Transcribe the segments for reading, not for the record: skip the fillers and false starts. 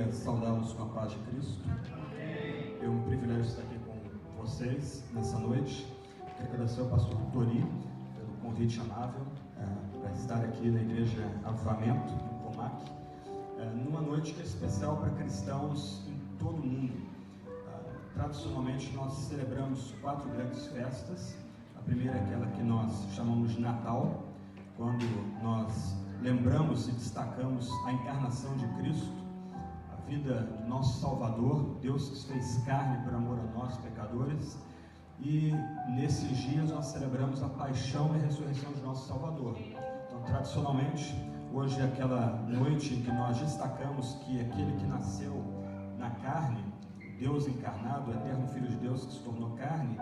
queria saudá-los com a paz de Cristo. É um privilégio estar aqui com vocês nessa noite. Quero agradecer ao pastor Tori pelo convite amável para estar aqui na Igreja Avivamento, em Comac, numa noite que é especial para cristãos em todo o mundo. Tradicionalmente nós celebramos 4 grandes festas. A primeira é aquela que nós chamamos de Natal, quando nós lembramos e destacamos a encarnação de Cristo, a vida do nosso Salvador, Deus que se fez carne por amor a nós, pecadores. E nesses dias nós celebramos a paixão e a ressurreição de nosso Salvador. Então, tradicionalmente, hoje é aquela noite em que nós destacamos que aquele que nasceu na carne, Deus encarnado, o eterno Filho de Deus que se tornou carne,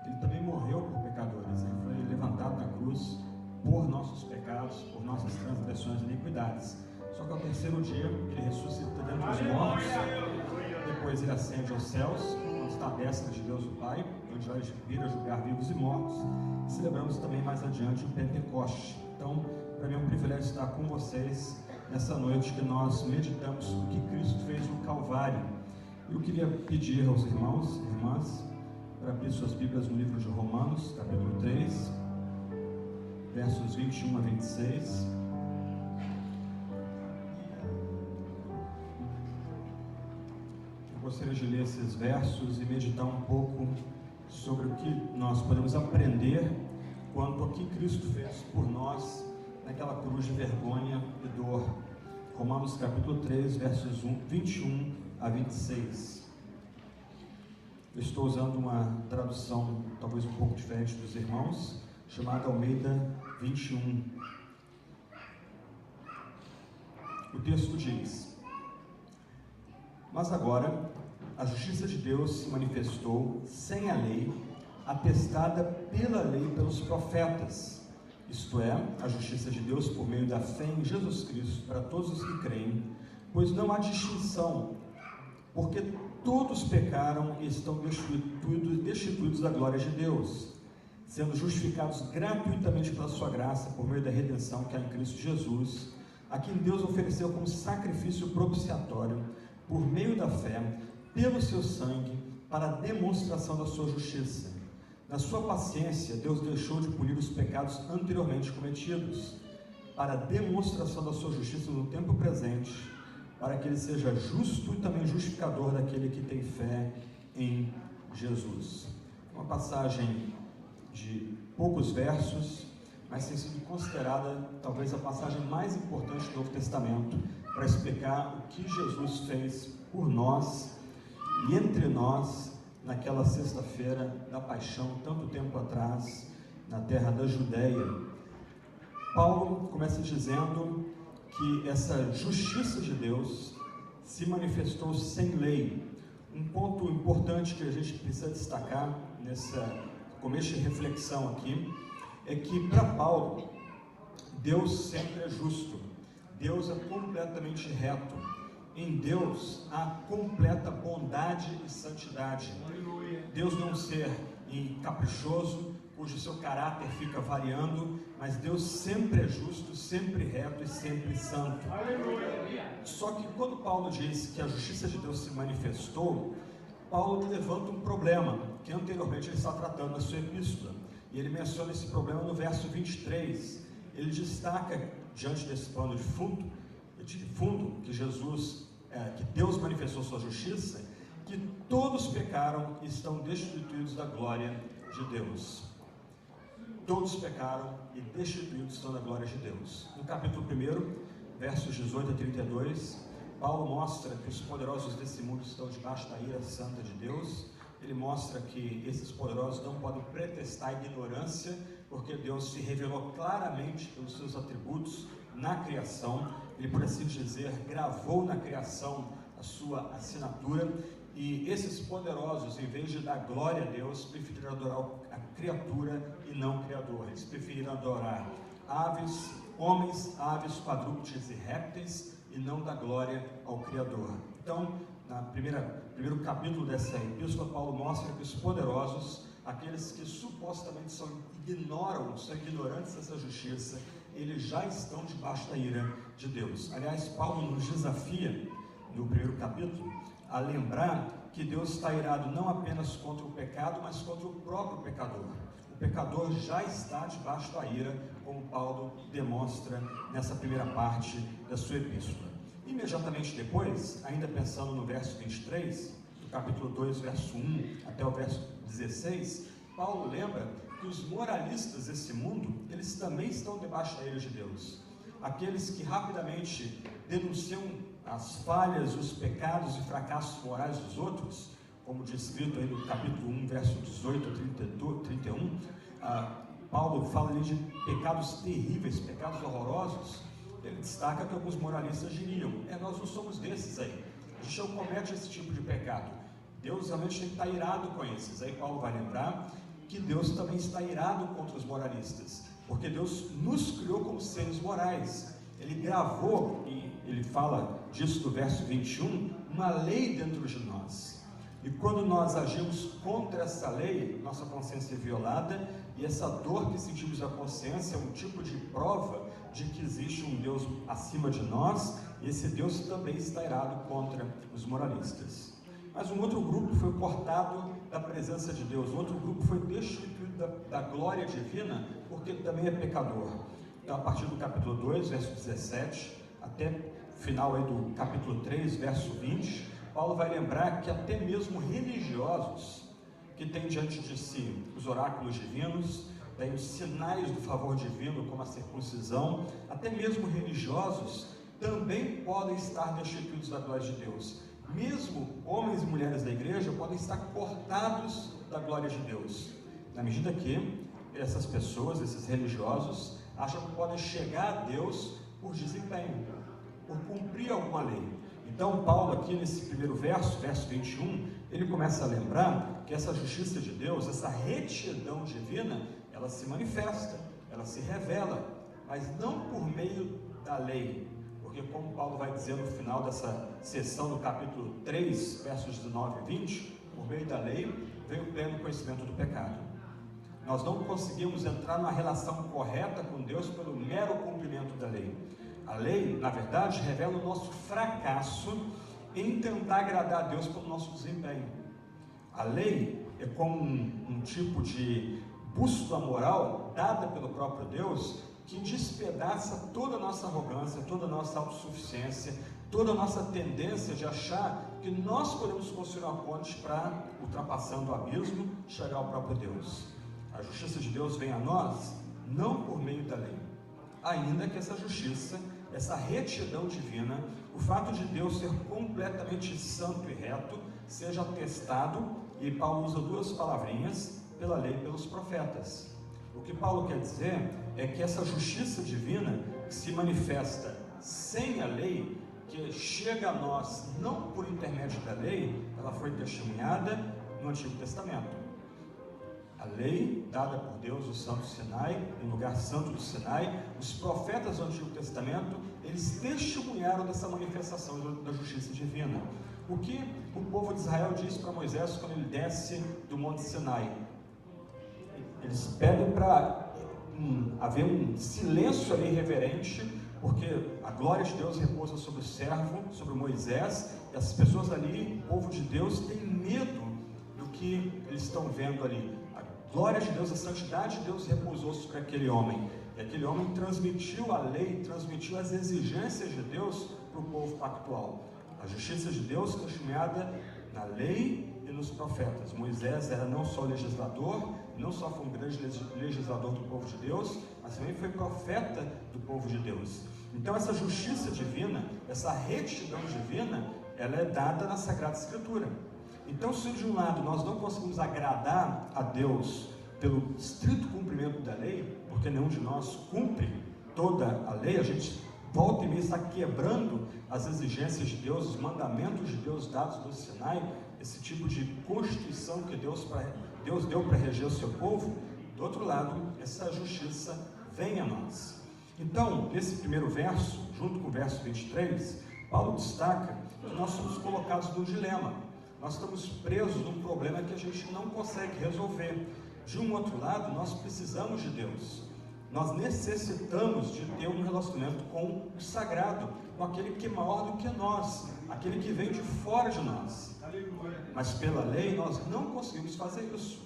ele também morreu por pecadores. Ele foi levantado na cruz por nossos pecados, por nossas transgressões e iniquidades. Só que ao terceiro dia ele ressuscita dentre os mortos, depois ele ascende aos céus, onde está a destra de Deus o Pai, onde vai vir a julgar vivos e mortos. E celebramos também mais adiante o Pentecoste. Então, para mim é um privilégio estar com vocês nessa noite que nós meditamos o que Cristo fez no Calvário. Eu queria pedir aos irmãos e irmãs para abrir suas Bíblias no livro de Romanos, capítulo 3, versos 21 a 26. Eu gostaria de ler esses versos e meditar um pouco sobre o que nós podemos aprender quanto ao que Cristo fez por nós naquela cruz de vergonha e dor. Romanos capítulo 3, versos 21 a 26. Eu estou usando uma tradução talvez um pouco diferente dos irmãos, chamada Almeida 21. O texto diz: Mas agora a justiça de Deus se manifestou sem a lei, atestada pela lei e pelos profetas, isto é, a justiça de Deus por meio da fé em Jesus Cristo para todos os que creem, pois não há distinção, porque todos pecaram e estão destituídos da glória de Deus, sendo justificados gratuitamente pela sua graça, por meio da redenção que há em Cristo Jesus, a quem Deus ofereceu como sacrifício propiciatório, por meio da fé, pelo seu sangue, para a demonstração da sua justiça. Na sua paciência, Deus deixou de punir os pecados anteriormente cometidos, para a demonstração da sua justiça no tempo presente, para que ele seja justo e também justificador daquele que tem fé em Jesus. Uma passagem de poucos versos, mas tem sido considerada talvez a passagem mais importante do Novo Testamento para explicar o que Jesus fez por nós e entre nós naquela sexta-feira da paixão, tanto tempo atrás, na terra da Judéia. Paulo começa dizendo que essa justiça de Deus se manifestou sem lei. Um ponto importante que a gente precisa destacar nessa começo de reflexão aqui, é que para Paulo, Deus sempre é justo, Deus é completamente reto, em Deus há completa bondade e santidade. Deus não é um ser caprichoso, cujo seu caráter fica variando, mas Deus sempre é justo, sempre reto e sempre santo. Só que quando Paulo diz que a justiça de Deus se manifestou, Paulo levanta um problema que anteriormente ele está tratando na sua epístola, e ele menciona esse problema no verso 23. Ele destaca, diante desse pano de fundo que que Deus manifestou sua justiça, que todos pecaram e estão destituídos da glória de Deus. Todos pecaram e destituídos estão da glória de Deus. No capítulo 1, versos 18 a 32, Paulo mostra que os poderosos desse mundo estão debaixo da ira santa de Deus. Ele mostra que esses poderosos não podem pretextar ignorância, porque Deus se revelou claramente pelos seus atributos na criação. Ele, por assim dizer, gravou na criação a sua assinatura. E esses poderosos, em vez de dar glória a Deus, preferiram adorar a criatura e não o Criador. Eles preferiram adorar homens, aves, quadrúpedes e répteis, e não dar glória ao Criador. Então, no primeiro capítulo dessa epístola, Paulo mostra que os poderosos, aqueles que supostamente são ignorantes dessa justiça, eles já estão debaixo da ira de Deus. Aliás, Paulo nos desafia no primeiro capítulo, a lembrar que Deus está irado não apenas contra o pecado, mas contra o próprio pecador. O pecador já está debaixo da ira, como Paulo demonstra nessa primeira parte da sua epístola. Imediatamente depois, ainda pensando no verso 23, do capítulo 2, verso 1 até o verso 16, Paulo lembra que os moralistas desse mundo, eles também estão debaixo da ira de Deus. Aqueles que rapidamente denunciam as falhas, os pecados e fracassos morais dos outros, como descrito aí no capítulo 1, verso 18 a 31, Paulo fala ali de pecados terríveis, pecados horrorosos. Ele destaca que alguns moralistas diriam: nós não somos desses aí, a gente não comete esse tipo de pecado, Deus realmente tem que estar irado com esses. Aí Paulo vai lembrar que Deus também está irado contra os moralistas, porque Deus nos criou como seres morais. Ele gravou, e ele fala disso no verso 21, uma lei dentro de nós. E quando nós agimos contra essa lei, nossa consciência é violada, e essa dor que sentimos na consciência é um tipo de prova de que existe um Deus acima de nós, e esse Deus também está irado contra os moralistas. Mas um outro grupo foi cortado da presença de Deus, outro grupo foi destituído da glória divina, porque também é pecador. Então, a partir do capítulo 2, verso 17, até final aí do capítulo 3, verso 20, Paulo vai lembrar que até mesmo religiosos, que têm diante de si os oráculos divinos, tem os sinais do favor divino, como a circuncisão, até mesmo religiosos também podem estar destituídos da glória de Deus. Mesmo homens e mulheres da igreja podem estar cortados da glória de Deus, na medida que essas pessoas, esses religiosos, acham que podem chegar a Deus por desempenho, por cumprir alguma lei. Então Paulo aqui nesse primeiro verso, verso 21, ele começa a lembrar que essa justiça de Deus, essa retidão divina, ela se manifesta, ela se revela, mas não por meio da lei, porque como Paulo vai dizer no final dessa sessão do capítulo 3, versos 19 e 20, por meio da lei veio o pleno conhecimento do pecado. Nós não conseguimos entrar numa relação correta com Deus pelo mero cumprimento da lei. A lei, na verdade, revela o nosso fracasso em tentar agradar a Deus pelo nosso desempenho. A lei é como um tipo de bússola moral dada pelo próprio Deus, que despedaça toda a nossa arrogância, toda a nossa autossuficiência, toda a nossa tendência de achar que nós podemos construir uma ponte para, ultrapassando o abismo, chegar ao próprio Deus. A justiça de Deus vem a nós não por meio da lei, ainda que essa justiça, essa retidão divina, o fato de Deus ser completamente santo e reto, seja atestado, e Paulo usa duas palavrinhas, pela lei e pelos profetas. O que Paulo quer dizer é que essa justiça divina que se manifesta sem a lei, que chega a nós não por intermédio da lei, ela foi testemunhada no Antigo Testamento. A lei dada por Deus, o Santo Sinai, no lugar santo do Sinai, os profetas do Antigo Testamento, eles testemunharam dessa manifestação da justiça divina. O que o povo de Israel diz para Moisés quando ele desce do Monte Sinai? Eles pedem para haver um silêncio ali reverente, porque a glória de Deus repousa sobre o servo, sobre Moisés, e as pessoas ali, o povo de Deus, tem medo do que eles estão vendo ali. A glória de Deus, a santidade de Deus repousou sobre aquele homem, e aquele homem transmitiu a lei, transmitiu as exigências de Deus para o povo pactual. A justiça de Deus testemunhada na lei e nos profetas. Moisés era não só legislador, não só foi um grande legislador do povo de Deus, mas também foi profeta do povo de Deus. Então essa justiça divina, essa retidão divina, ela é dada na Sagrada Escritura. Então, se de um lado nós não conseguimos agradar a Deus pelo estrito cumprimento da lei, porque nenhum de nós cumpre toda a lei, a gente volta e meia está quebrando as exigências de Deus, os mandamentos de Deus dados no Sinai, esse tipo de constituição que Deus deu para reger o seu povo. Do outro lado, essa justiça vem a nós. Então, nesse primeiro verso, junto com o verso 23, Paulo destaca que nós somos colocados num dilema. Nós estamos presos num problema que a gente não consegue resolver. De um outro lado, nós precisamos de Deus. Nós necessitamos de ter um relacionamento com o sagrado, com aquele que é maior do que nós, aquele que vem de fora de nós. Mas pela lei nós não conseguimos fazer isso.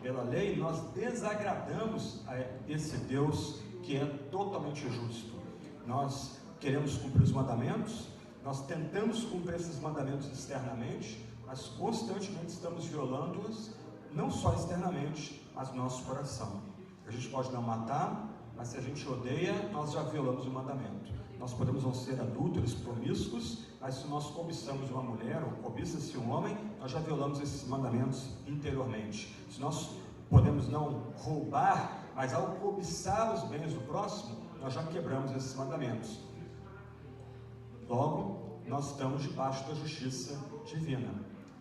Pela lei nós desagradamos a esse Deus que é totalmente justo. Nós queremos cumprir os mandamentos, nós tentamos cumprir esses mandamentos externamente, mas constantemente estamos violando-os, não só externamente, mas no nosso coração. A gente pode não matar, mas se a gente odeia, nós já violamos o mandamento. Nós podemos não ser adúlteros, promíscuos, mas se nós cobiçamos uma mulher ou cobiça-se um homem, nós já violamos esses mandamentos interiormente. Se nós podemos não roubar, mas ao cobiçar os bens do próximo, nós já quebramos esses mandamentos. Logo, nós estamos debaixo da justiça divina.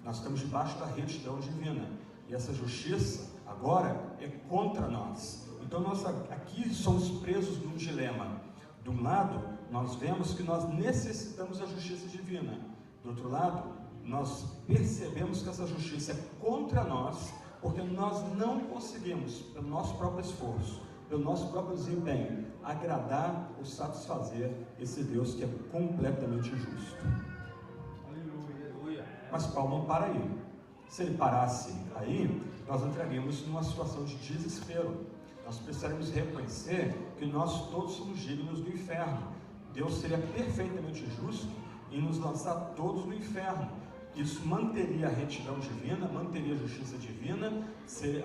Nós estamos debaixo da retidão divina. E essa justiça, agora, é contra nós. Então, nós aqui somos presos num dilema. De um lado, nós vemos que nós necessitamos da justiça divina. Do outro lado, nós percebemos que essa justiça é contra nós, porque nós não conseguimos, pelo nosso próprio esforço, pelo nosso próprio desempenho, agradar ou satisfazer esse Deus que é completamente justo. Mas Paulo não para aí. Se ele parasse aí, nós entraríamos numa situação de desespero. Nós precisaríamos reconhecer que nós todos somos dignos do inferno. Deus seria perfeitamente justo em nos lançar todos no inferno. Isso manteria a retidão divina, manteria a justiça divina,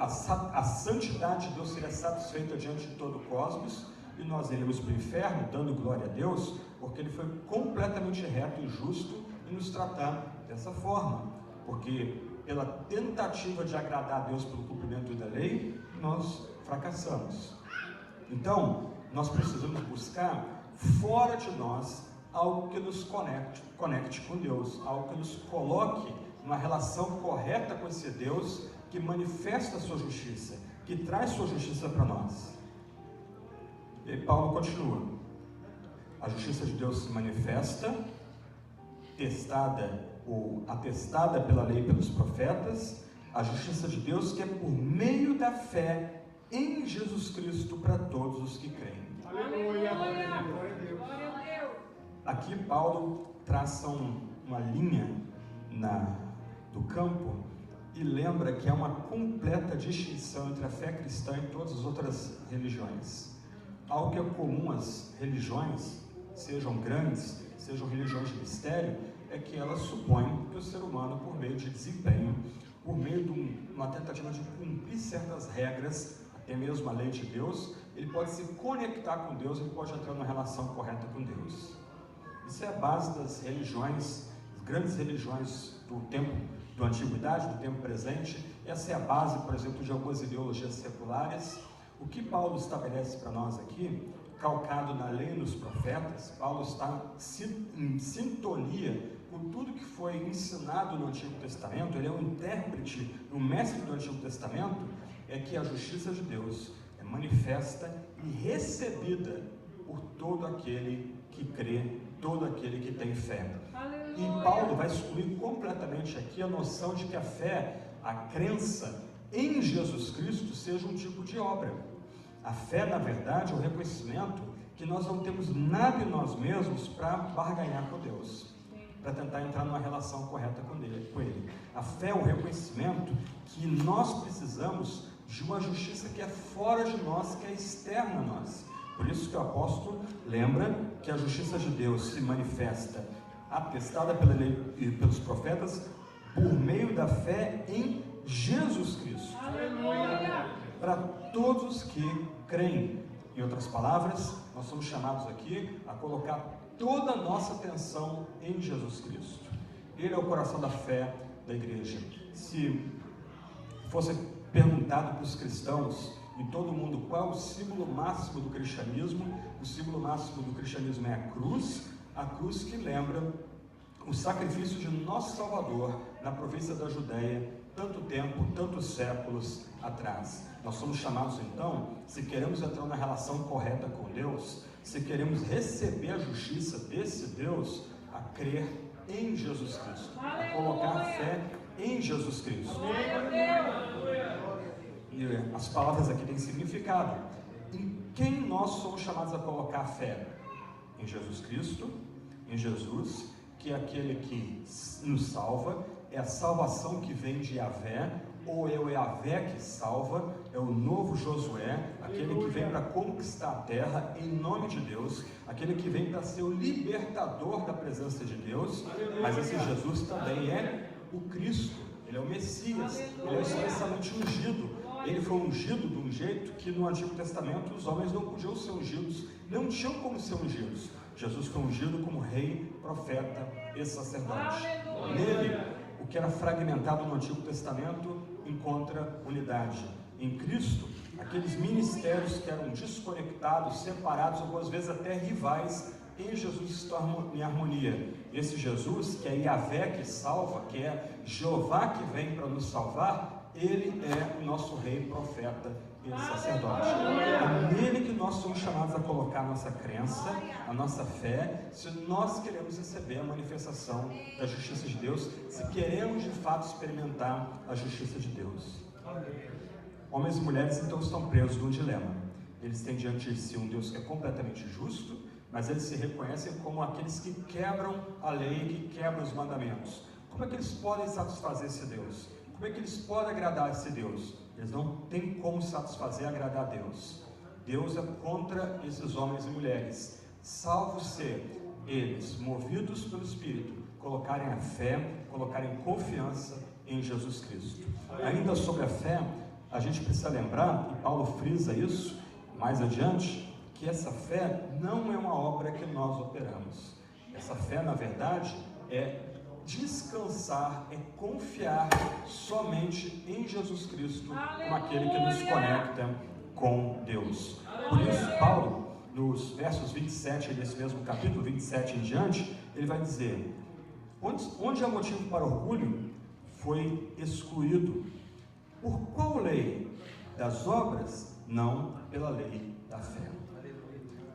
a santidade de Deus seria satisfeita diante de todo o cosmos, e nós iríamos para o inferno dando glória a Deus, porque Ele foi completamente reto e justo em nos tratar dessa forma, porque pela tentativa de agradar a Deus pelo cumprimento da lei, nós fracassamos. Então, nós precisamos buscar fora de nós algo que nos conecte com Deus, algo que nos coloque numa relação correta com esse Deus que manifesta a sua justiça, que traz sua justiça para nós. E Paulo continua: a justiça de Deus se manifesta, testada ou atestada pela lei e pelos profetas, a justiça de Deus que é por meio da fé em Jesus Cristo para todos os que creem. Aleluia! Glória a Deus! Aqui Paulo traça uma linha do campo e lembra que há uma completa distinção entre a fé cristã e todas as outras religiões. Algo que é comum às religiões, sejam grandes, sejam religiões de mistério, é que elas supõem que o ser humano, por meio de desempenho, por meio de uma tentativa de cumprir certas regras, até mesmo a lei de Deus, ele pode se conectar com Deus, ele pode entrar numa relação correta com Deus. Isso é a base das religiões, das grandes religiões do tempo da antiguidade, do tempo presente. Essa é a base, por exemplo, de algumas ideologias seculares. O que Paulo estabelece para nós aqui, calcado na lei e nos profetas, Paulo está em sintonia com tudo que foi ensinado no Antigo Testamento. Ele é um intérprete, um mestre do Antigo Testamento, é que a justiça de Deus é manifesta e recebida por todo aquele que crê, todo aquele que tem fé. Aleluia. E Paulo vai excluir completamente aqui a noção de que a fé, a crença em Jesus Cristo seja um tipo de obra. A fé, na verdade, é o reconhecimento que nós não temos nada em nós mesmos para barganhar com Deus, para tentar entrar numa relação correta com Ele. A fé é o reconhecimento que nós precisamos de uma justiça que é fora de nós, que é externa a nós. Por isso que o apóstolo lembra que a justiça de Deus se manifesta, atestada pela lei e pelos profetas, por meio da fé em Jesus Cristo. Aleluia! Para todos que creem. Em outras palavras, nós somos chamados aqui a colocar toda a nossa atenção em Jesus Cristo. Ele é o coração da fé da igreja. Se fosse perguntado para os cristãos em todo o mundo qual é o símbolo máximo do cristianismo, o símbolo máximo do cristianismo é a cruz que lembra o sacrifício de nosso Salvador na província da Judéia, tanto tempo, tantos séculos atrás. Nós somos chamados então, se queremos entrar na relação correta com Deus, se queremos receber a justiça desse Deus, a crer em Jesus Cristo, a colocar fé em Jesus Cristo. E as palavras aqui têm significado. em quem nós somos chamados a colocar a fé? Em Jesus Cristo, em Jesus, que é aquele que nos salva, é a salvação que vem de Yahvé, ou é o Yahvé que salva, é o novo Josué, aquele que vem para conquistar a terra em nome de Deus, aquele que vem para ser o libertador da presença de Deus, mas esse Jesus também é o Cristo, ele é o Messias, ele é especialmente ungido. Ele foi ungido de um jeito que no Antigo Testamento os homens não podiam ser ungidos, não tinham como ser ungidos. Jesus foi ungido como rei, profeta e sacerdote. Nele, o que era fragmentado no Antigo Testamento encontra unidade. Em Cristo, aqueles ministérios que eram desconectados, separados, algumas vezes até rivais, em Jesus estão em harmonia. Esse Jesus, que é Yahvé que salva, que é Jeová que vem para nos salvar, ele é o nosso rei, profeta e sacerdote. É nele que nós somos chamados a colocar a nossa crença, a nossa fé, se nós queremos receber a manifestação da justiça de Deus, se queremos de fato experimentar a justiça de Deus. Homens e mulheres então estão presos num dilema. Eles têm diante de si um Deus que é completamente justo, mas eles se reconhecem como aqueles que quebram a lei, que quebram os mandamentos. Como é que eles podem satisfazer esse Deus? Como é que eles podem agradar esse Deus? Eles não têm como satisfazer e agradar a Deus. Deus é contra esses homens e mulheres, salvo ser eles, movidos pelo Espírito, colocarem a fé, colocarem confiança em Jesus Cristo. Ainda sobre a fé, a gente precisa lembrar, e Paulo frisa isso mais adiante, que essa fé não é uma obra que nós operamos. Essa fé, na verdade, é descansar, é confiar somente em Jesus Cristo, como aquele que nos conecta com Deus. Por isso, Paulo, nos versos 27 desse mesmo capítulo, 27 em diante, ele vai dizer: onde há motivo para orgulho, foi excluído. Por qual lei? Das obras? Não, pela lei da fé.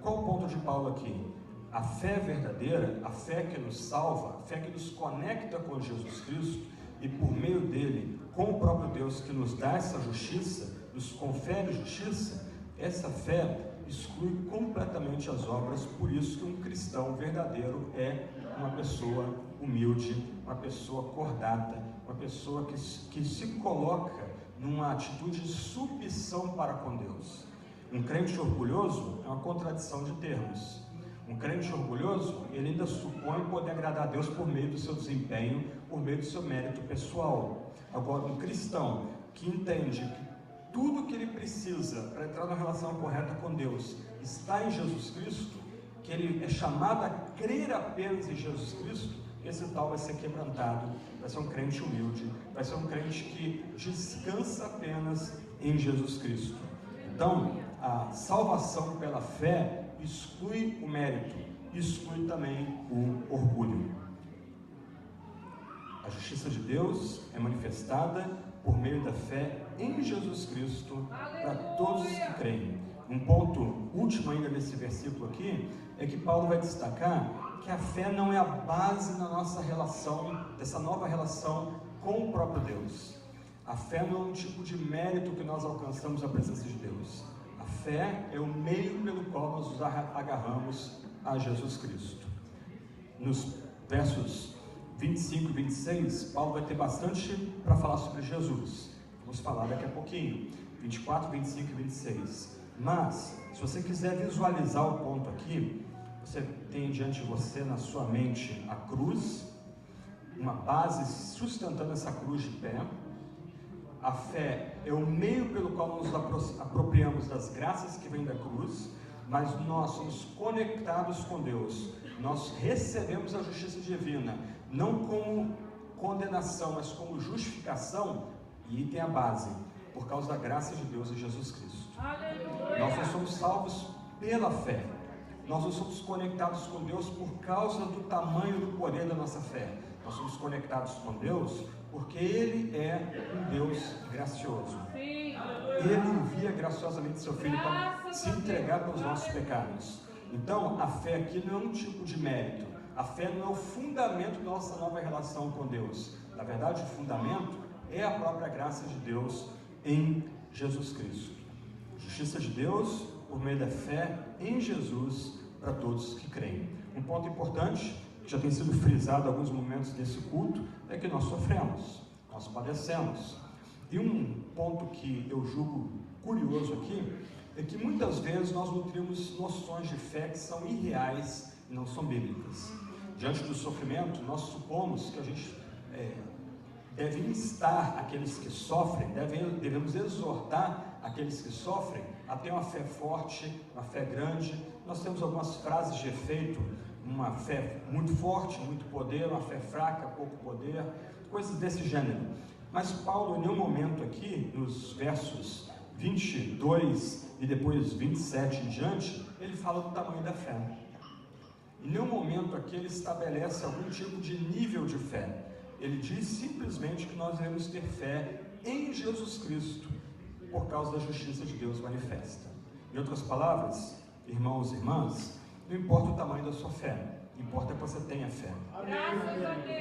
Qual o ponto de Paulo aqui? A fé verdadeira, a fé que nos salva, a fé que nos conecta com Jesus Cristo e por meio dele, com o próprio Deus que nos dá essa justiça, nos confere justiça, essa fé exclui completamente as obras. Por isso que um cristão verdadeiro é uma pessoa humilde, uma pessoa cordata, uma pessoa que se coloca numa atitude de submissão para com Deus. Um crente orgulhoso é uma contradição de termos. Um crente orgulhoso, ele ainda supõe poder agradar a Deus por meio do seu desempenho, por meio do seu mérito pessoal. Agora, um cristão que entende que tudo que ele precisa para entrar na relação correta com Deus está em Jesus Cristo, que ele é chamado a crer apenas em Jesus Cristo, esse tal vai ser quebrantado, vai ser um crente humilde, vai ser um crente que descansa apenas em Jesus Cristo. Então, a salvação pela fé exclui o mérito, exclui também o orgulho. A justiça de Deus é manifestada por meio da fé em Jesus Cristo para todos os que creem. Um ponto último ainda nesse versículo aqui é que Paulo vai destacar que a fé não é a base da nossa relação, dessa nova relação com o próprio Deus. A fé não é um tipo de mérito que nós alcançamos a presença de Deus. A fé é o meio pelo qual nós nos agarramos a Jesus Cristo. Nos versos 25 e 26, Paulo vai ter bastante para falar sobre Jesus. Vamos falar daqui a pouquinho. 24, 25 e 26. Mas, se você quiser visualizar o ponto aqui, você tem diante de você, na sua mente, a cruz, uma base sustentando essa cruz de pé. A fé é o meio pelo qual nos apropriamos das graças que vêm da cruz, mas nós somos conectados com Deus, nós recebemos a justiça divina, não como condenação, mas como justificação, e tem a base, por causa da graça de Deus em Jesus Cristo. Aleluia. Nós não somos salvos pela fé, nós não somos conectados com Deus por causa do tamanho do poder da nossa fé, nós somos conectados com Deus porque Ele é um Deus gracioso. Ele envia graciosamente seu Filho para se entregar pelos nossos pecados. Então, a fé aqui não é um tipo de mérito. A fé não é o fundamento da nossa nova relação com Deus. Na verdade, o fundamento é a própria graça de Deus em Jesus Cristo. Justiça de Deus por meio da fé em Jesus para todos que creem. Um ponto importante, que já tem sido frisado em alguns momentos desse culto, é que nós sofremos, nós padecemos. E um ponto que eu julgo curioso aqui, é que muitas vezes nós nutrimos noções de fé que são irreais e não são bíblicas. Diante do sofrimento, nós supomos que a gente deve instar aqueles que sofrem, devemos exortar aqueles que sofrem a ter uma fé forte, uma fé grande. Nós temos algumas frases de efeito, uma fé muito forte, muito poder, uma fé fraca, pouco poder, coisas desse gênero. Mas Paulo, em nenhum momento aqui, nos versos 22 e depois 27 em diante, ele fala do tamanho da fé. Em nenhum momento aqui ele estabelece algum tipo de nível de fé. Ele diz simplesmente que nós devemos ter fé em Jesus Cristo, por causa da justiça de Deus manifesta. Em outras palavras, irmãos e irmãs, não importa o tamanho da sua fé, importa que você tenha fé.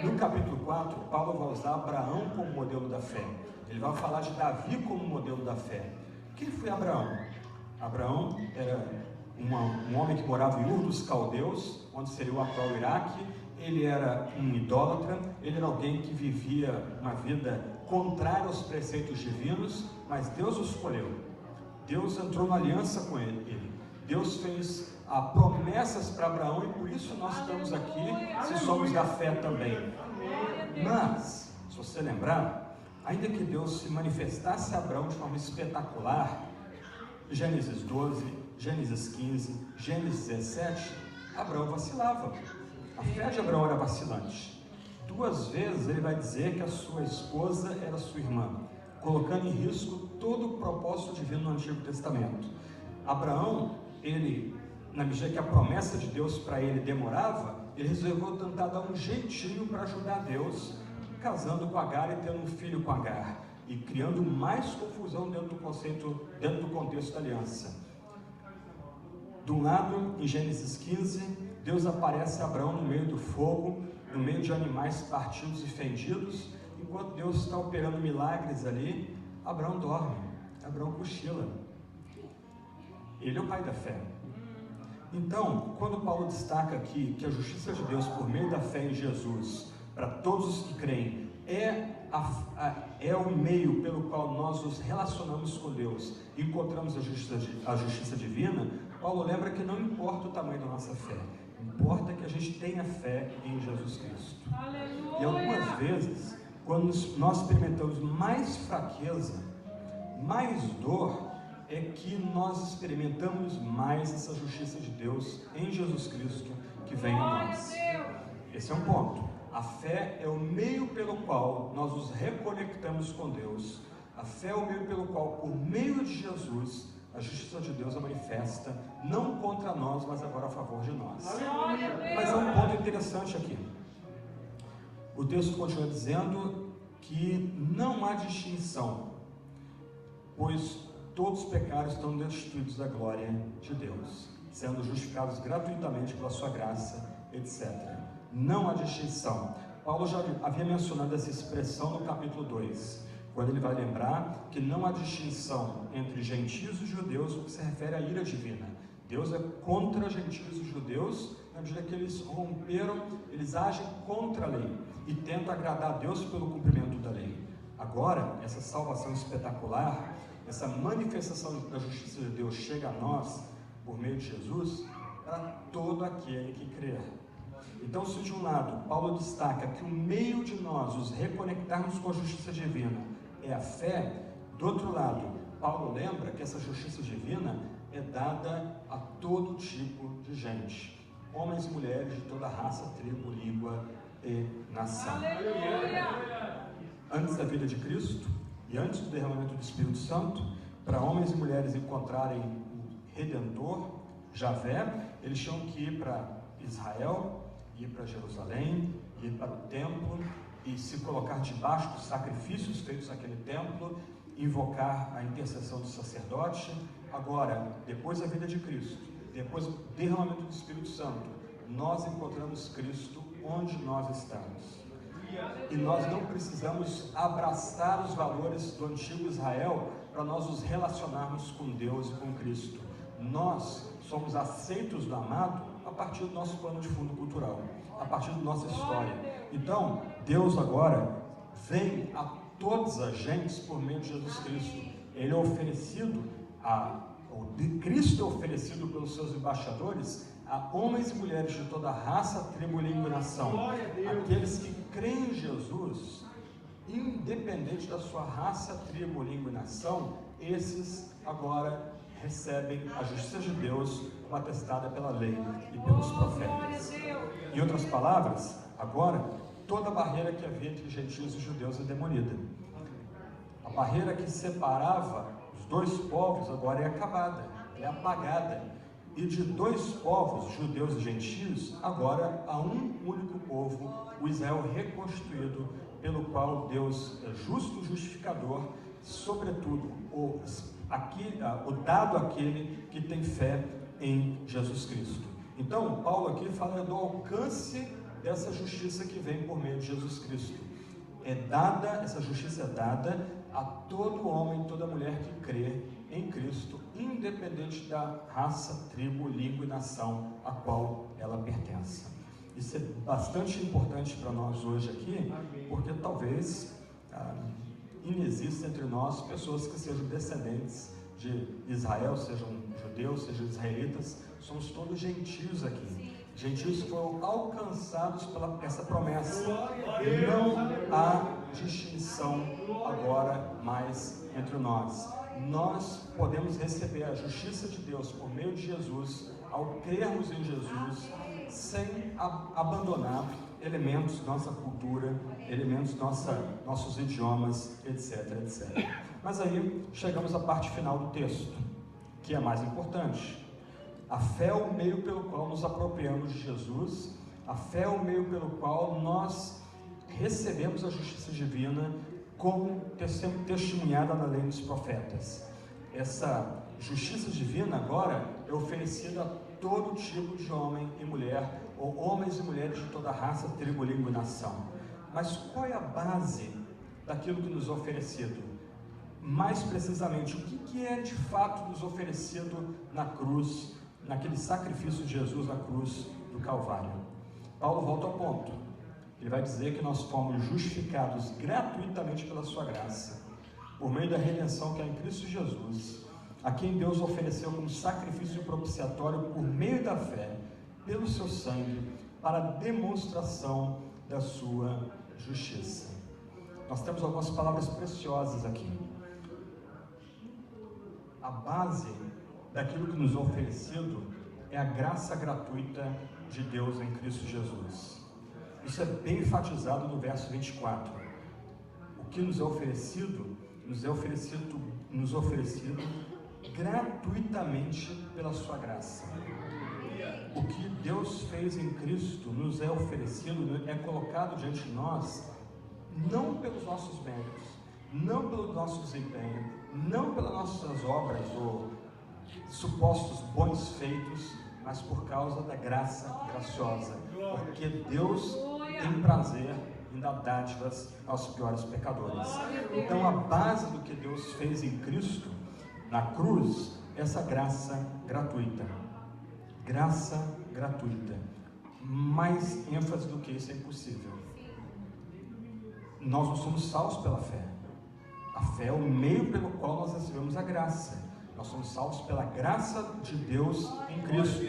No capítulo 4, Paulo vai usar Abraão como modelo da fé. Ele vai falar de Davi como modelo da fé. Quem foi Abraão? Abraão era um homem que morava em Ur dos Caldeus, onde seria o atual Iraque. Ele era um idólatra, ele era alguém que vivia uma vida contrária aos preceitos divinos, mas Deus o escolheu. Deus entrou na aliança com ele. Deus fez promessas para Abraão e por isso nós estamos aqui, se somos da fé também. Mas, se você lembrar, ainda que Deus se manifestasse a Abraão de forma espetacular, Gênesis 12, Gênesis 15, Gênesis 17, Abraão vacilava. A fé de Abraão era vacilante. 2 vezes ele vai dizer que a sua esposa era sua irmã, colocando em risco todo o propósito divino no Antigo Testamento. Abraão, ele, na medida que a promessa de Deus para ele demorava, ele resolveu tentar dar um jeitinho para ajudar Deus, casando com Agar e tendo um filho com Agar, e criando mais confusão dentro do contexto da aliança. De um lado, em Gênesis 15, Deus aparece a Abraão no meio do fogo, no meio de animais partidos e fendidos. Enquanto Deus está operando milagres ali, Abraão dorme, Abraão cochila. Ele é o pai da fé. Então, quando Paulo destaca aqui que a justiça de Deus por meio da fé em Jesus, para todos os que creem, é o meio pelo qual nós nos relacionamos com Deus e encontramos a justiça divina, Paulo lembra que não importa o tamanho da nossa fé, importa que a gente tenha fé em Jesus Cristo. Aleluia! E algumas vezes, quando nós experimentamos mais fraqueza, mais dor, é que nós experimentamos mais essa justiça de Deus em Jesus Cristo que vem a nós. Esse é um ponto. A fé é o meio pelo qual nós nos reconectamos com Deus. A fé é o meio pelo qual, por meio de Jesus, a justiça de Deus é manifesta, não contra nós, mas agora a favor de nós. Mas há um ponto interessante aqui. O texto continua dizendo que não há distinção, pois todos os pecados estão destituídos da glória de Deus, sendo justificados gratuitamente pela sua graça, etc. Não há distinção. Paulo já havia mencionado essa expressão no capítulo 2, quando ele vai lembrar que não há distinção entre gentios e judeus, o que se refere à ira divina. Deus é contra gentios e judeus, na medida que eles romperam, eles agem contra a lei e tentam agradar a Deus pelo cumprimento da lei. Agora, essa salvação espetacular, essa manifestação da justiça de Deus chega a nós, por meio de Jesus, para todo aquele que crer. Então, se de um lado, Paulo destaca que o meio de nós nos reconectarmos com a justiça divina é a fé, do outro lado, Paulo lembra que essa justiça divina é dada a todo tipo de gente, homens e mulheres de toda raça, tribo, língua e nação. Aleluia! Antes da vida de Cristo e antes do derramamento do Espírito Santo, para homens e mulheres encontrarem o Redentor, Javé, eles tinham que ir para Israel, ir para Jerusalém, ir para o templo e se colocar debaixo dos sacrifícios feitos naquele templo, invocar a intercessão do sacerdote. Agora, depois da vida de Cristo, depois do derramamento do Espírito Santo, nós encontramos Cristo onde nós estamos. E nós não precisamos abraçar os valores do antigo Israel para nós nos relacionarmos com Deus e com Cristo. nós somos aceitos do amado a partir do nosso plano de fundo cultural, a partir da nossa história. Então, Deus agora vem a todas as gentes por meio de Jesus Cristo. Ele é oferecido, Cristo é oferecido pelos seus embaixadores a homens e mulheres de toda raça, tribo, língua e nação. Aqueles que creem em Jesus, independente da sua raça, tribo, língua e nação, esses agora recebem a justiça de Deus como atestada pela lei e pelos profetas. Em outras palavras, agora toda barreira que havia entre gentios e judeus é demolida. A barreira que separava os dois povos agora é acabada, é apagada. E de dois povos, judeus e gentios, agora há um único povo, o Israel reconstruído, pelo qual Deus é justo justificador, sobretudo o dado àquele que tem fé em Jesus Cristo. Então, Paulo aqui fala do alcance dessa justiça que vem por meio de Jesus Cristo. Essa justiça é dada a todo homem, toda mulher que crê em Cristo, independente da raça, tribo, língua e nação a qual ela pertence. Isso é bastante importante para nós hoje aqui, porque talvez inexista entre nós pessoas que sejam descendentes de Israel, sejam judeus, sejam israelitas, somos todos gentios aqui. Gentios foram alcançados por essa promessa. Não há distinção agora mais entre nós. Nós podemos receber a justiça de Deus por meio de Jesus, ao crermos em Jesus, sem abandonar elementos da nossa cultura, elementos nossos idiomas, etc, etc. Mas aí chegamos à parte final do texto, que é mais importante. A fé é o meio pelo qual nos apropriamos de Jesus, a fé é o meio pelo qual nós recebemos a justiça divina como testemunhada na lei dos profetas. Essa justiça divina agora é oferecida a todo tipo de homem e mulher, ou homens e mulheres de toda raça, tribo, língua e nação. Mas qual é a base daquilo que nos é oferecido? Mais precisamente, o que é de fato nos oferecido na cruz, naquele sacrifício de Jesus na cruz do Calvário? Paulo volta ao ponto. Ele vai dizer que nós fomos justificados gratuitamente pela sua graça, por meio da redenção que há em Cristo Jesus, a quem Deus ofereceu como sacrifício propiciatório por meio da fé, pelo seu sangue, para a demonstração da sua justiça. Nós temos algumas palavras preciosas aqui. A base daquilo que nos é oferecido é a graça gratuita de Deus em Cristo Jesus. Isso é bem enfatizado no verso 24. O que nos é oferecido gratuitamente pela sua graça. O que Deus fez em Cristo nos é oferecido, é colocado diante de nós, não pelos nossos méritos, não pelo nosso desempenho, não pelas nossas obras ou supostos bons feitos, mas por causa da graça graciosa, porque Deus tem prazer em dar dádivas aos piores pecadores. Então a base do que Deus fez em Cristo, na cruz, essa graça gratuita. Graça gratuita. Mais ênfase do que isso é impossível. Nós não somos salvos pela fé. A fé é o meio pelo qual nós recebemos a graça. Nós somos salvos pela graça de Deus em Cristo.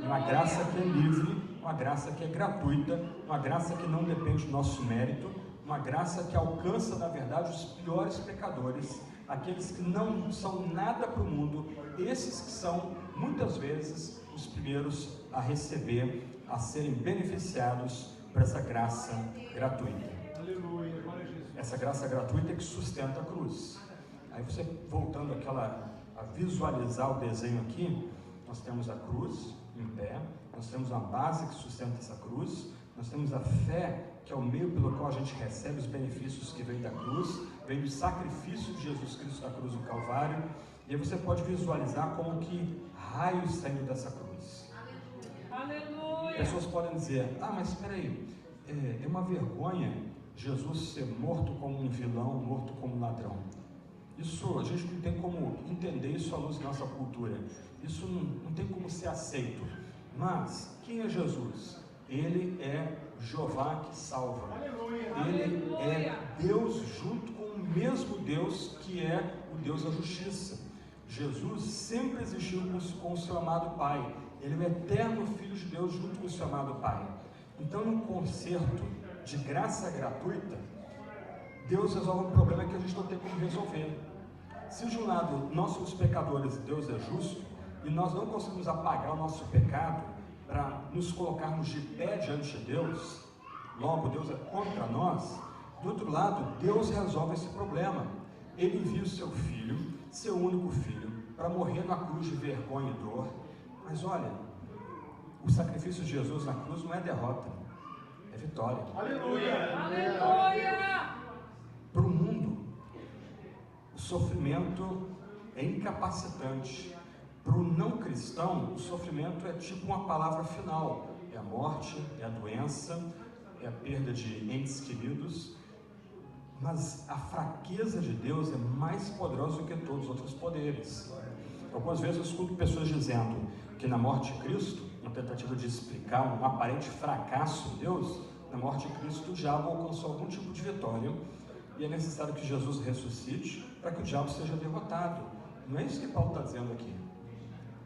Uma graça que é livre, uma graça que é gratuita, uma graça que não depende do nosso mérito, uma graça que alcança, na verdade, os piores pecadores, aqueles que não são nada para o mundo, esses que são, muitas vezes, os primeiros a receber, a serem beneficiados por essa graça gratuita. Aleluia. Essa graça gratuita é que sustenta a cruz. Aí você, voltando a visualizar o desenho aqui, nós temos a cruz em pé, nós temos uma base que sustenta essa cruz, nós temos a fé, que é o meio pelo qual a gente recebe os benefícios que vem da cruz, vem do sacrifício de Jesus Cristo da cruz do Calvário, e aí você pode visualizar como que raios saindo dessa cruz. Aleluia. Pessoas podem dizer, mas espera aí, é uma vergonha Jesus ser morto como um vilão, morto como um ladrão. Isso, a gente não tem como entender isso à luz da nossa cultura. Isso não tem como ser aceito. Mas, quem é Jesus? Ele é Jeová que salva. Ele é Deus junto com o mesmo Deus que é o Deus da justiça. Jesus sempre existiu com o seu amado Pai. Ele é o eterno Filho de Deus junto com o seu amado Pai. Então, no concerto de graça gratuita, Deus resolve um problema que a gente não tem como resolver. Se de um lado nós somos pecadores e Deus é justo, e nós não conseguimos apagar o nosso pecado para nos colocarmos de pé diante de Deus, logo Deus é contra nós. Do outro lado, Deus resolve esse problema. Ele envia o seu filho, seu único filho, para morrer na cruz de vergonha e dor. Mas olha, o sacrifício de Jesus na cruz não é derrota, é vitória. Aleluia! Aleluia! Para o mundo, o sofrimento é incapacitante. Para o não cristão, o sofrimento é tipo uma palavra final. É a morte, é a doença, é a perda de entes queridos. Mas a fraqueza de Deus é mais poderosa do que todos os outros poderes. Algumas vezes eu escuto pessoas dizendo que na morte de Cristo, uma tentativa de explicar um aparente fracasso em Deus, na morte de Cristo o diabo alcançou algum tipo de vitória e é necessário que Jesus ressuscite para que o diabo seja derrotado. Não é isso que Paulo está dizendo aqui.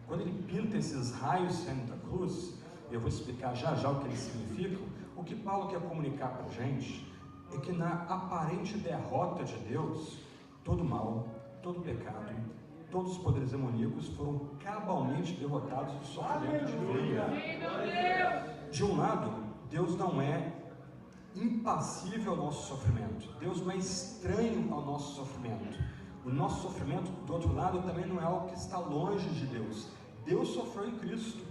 Quando ele pinta esses raios saindo da cruz, eu vou explicar já já o que eles significam. O que Paulo quer comunicar para a gente é que na aparente derrota de Deus, todo mal, todo pecado, todos os poderes demoníacos foram cabalmente derrotados do sofrimento divino. De um lado, Deus não é impassível ao nosso sofrimento. Deus não é estranho ao nosso sofrimento. O nosso sofrimento, do outro lado, também não é algo que está longe de Deus. Deus sofreu em Cristo.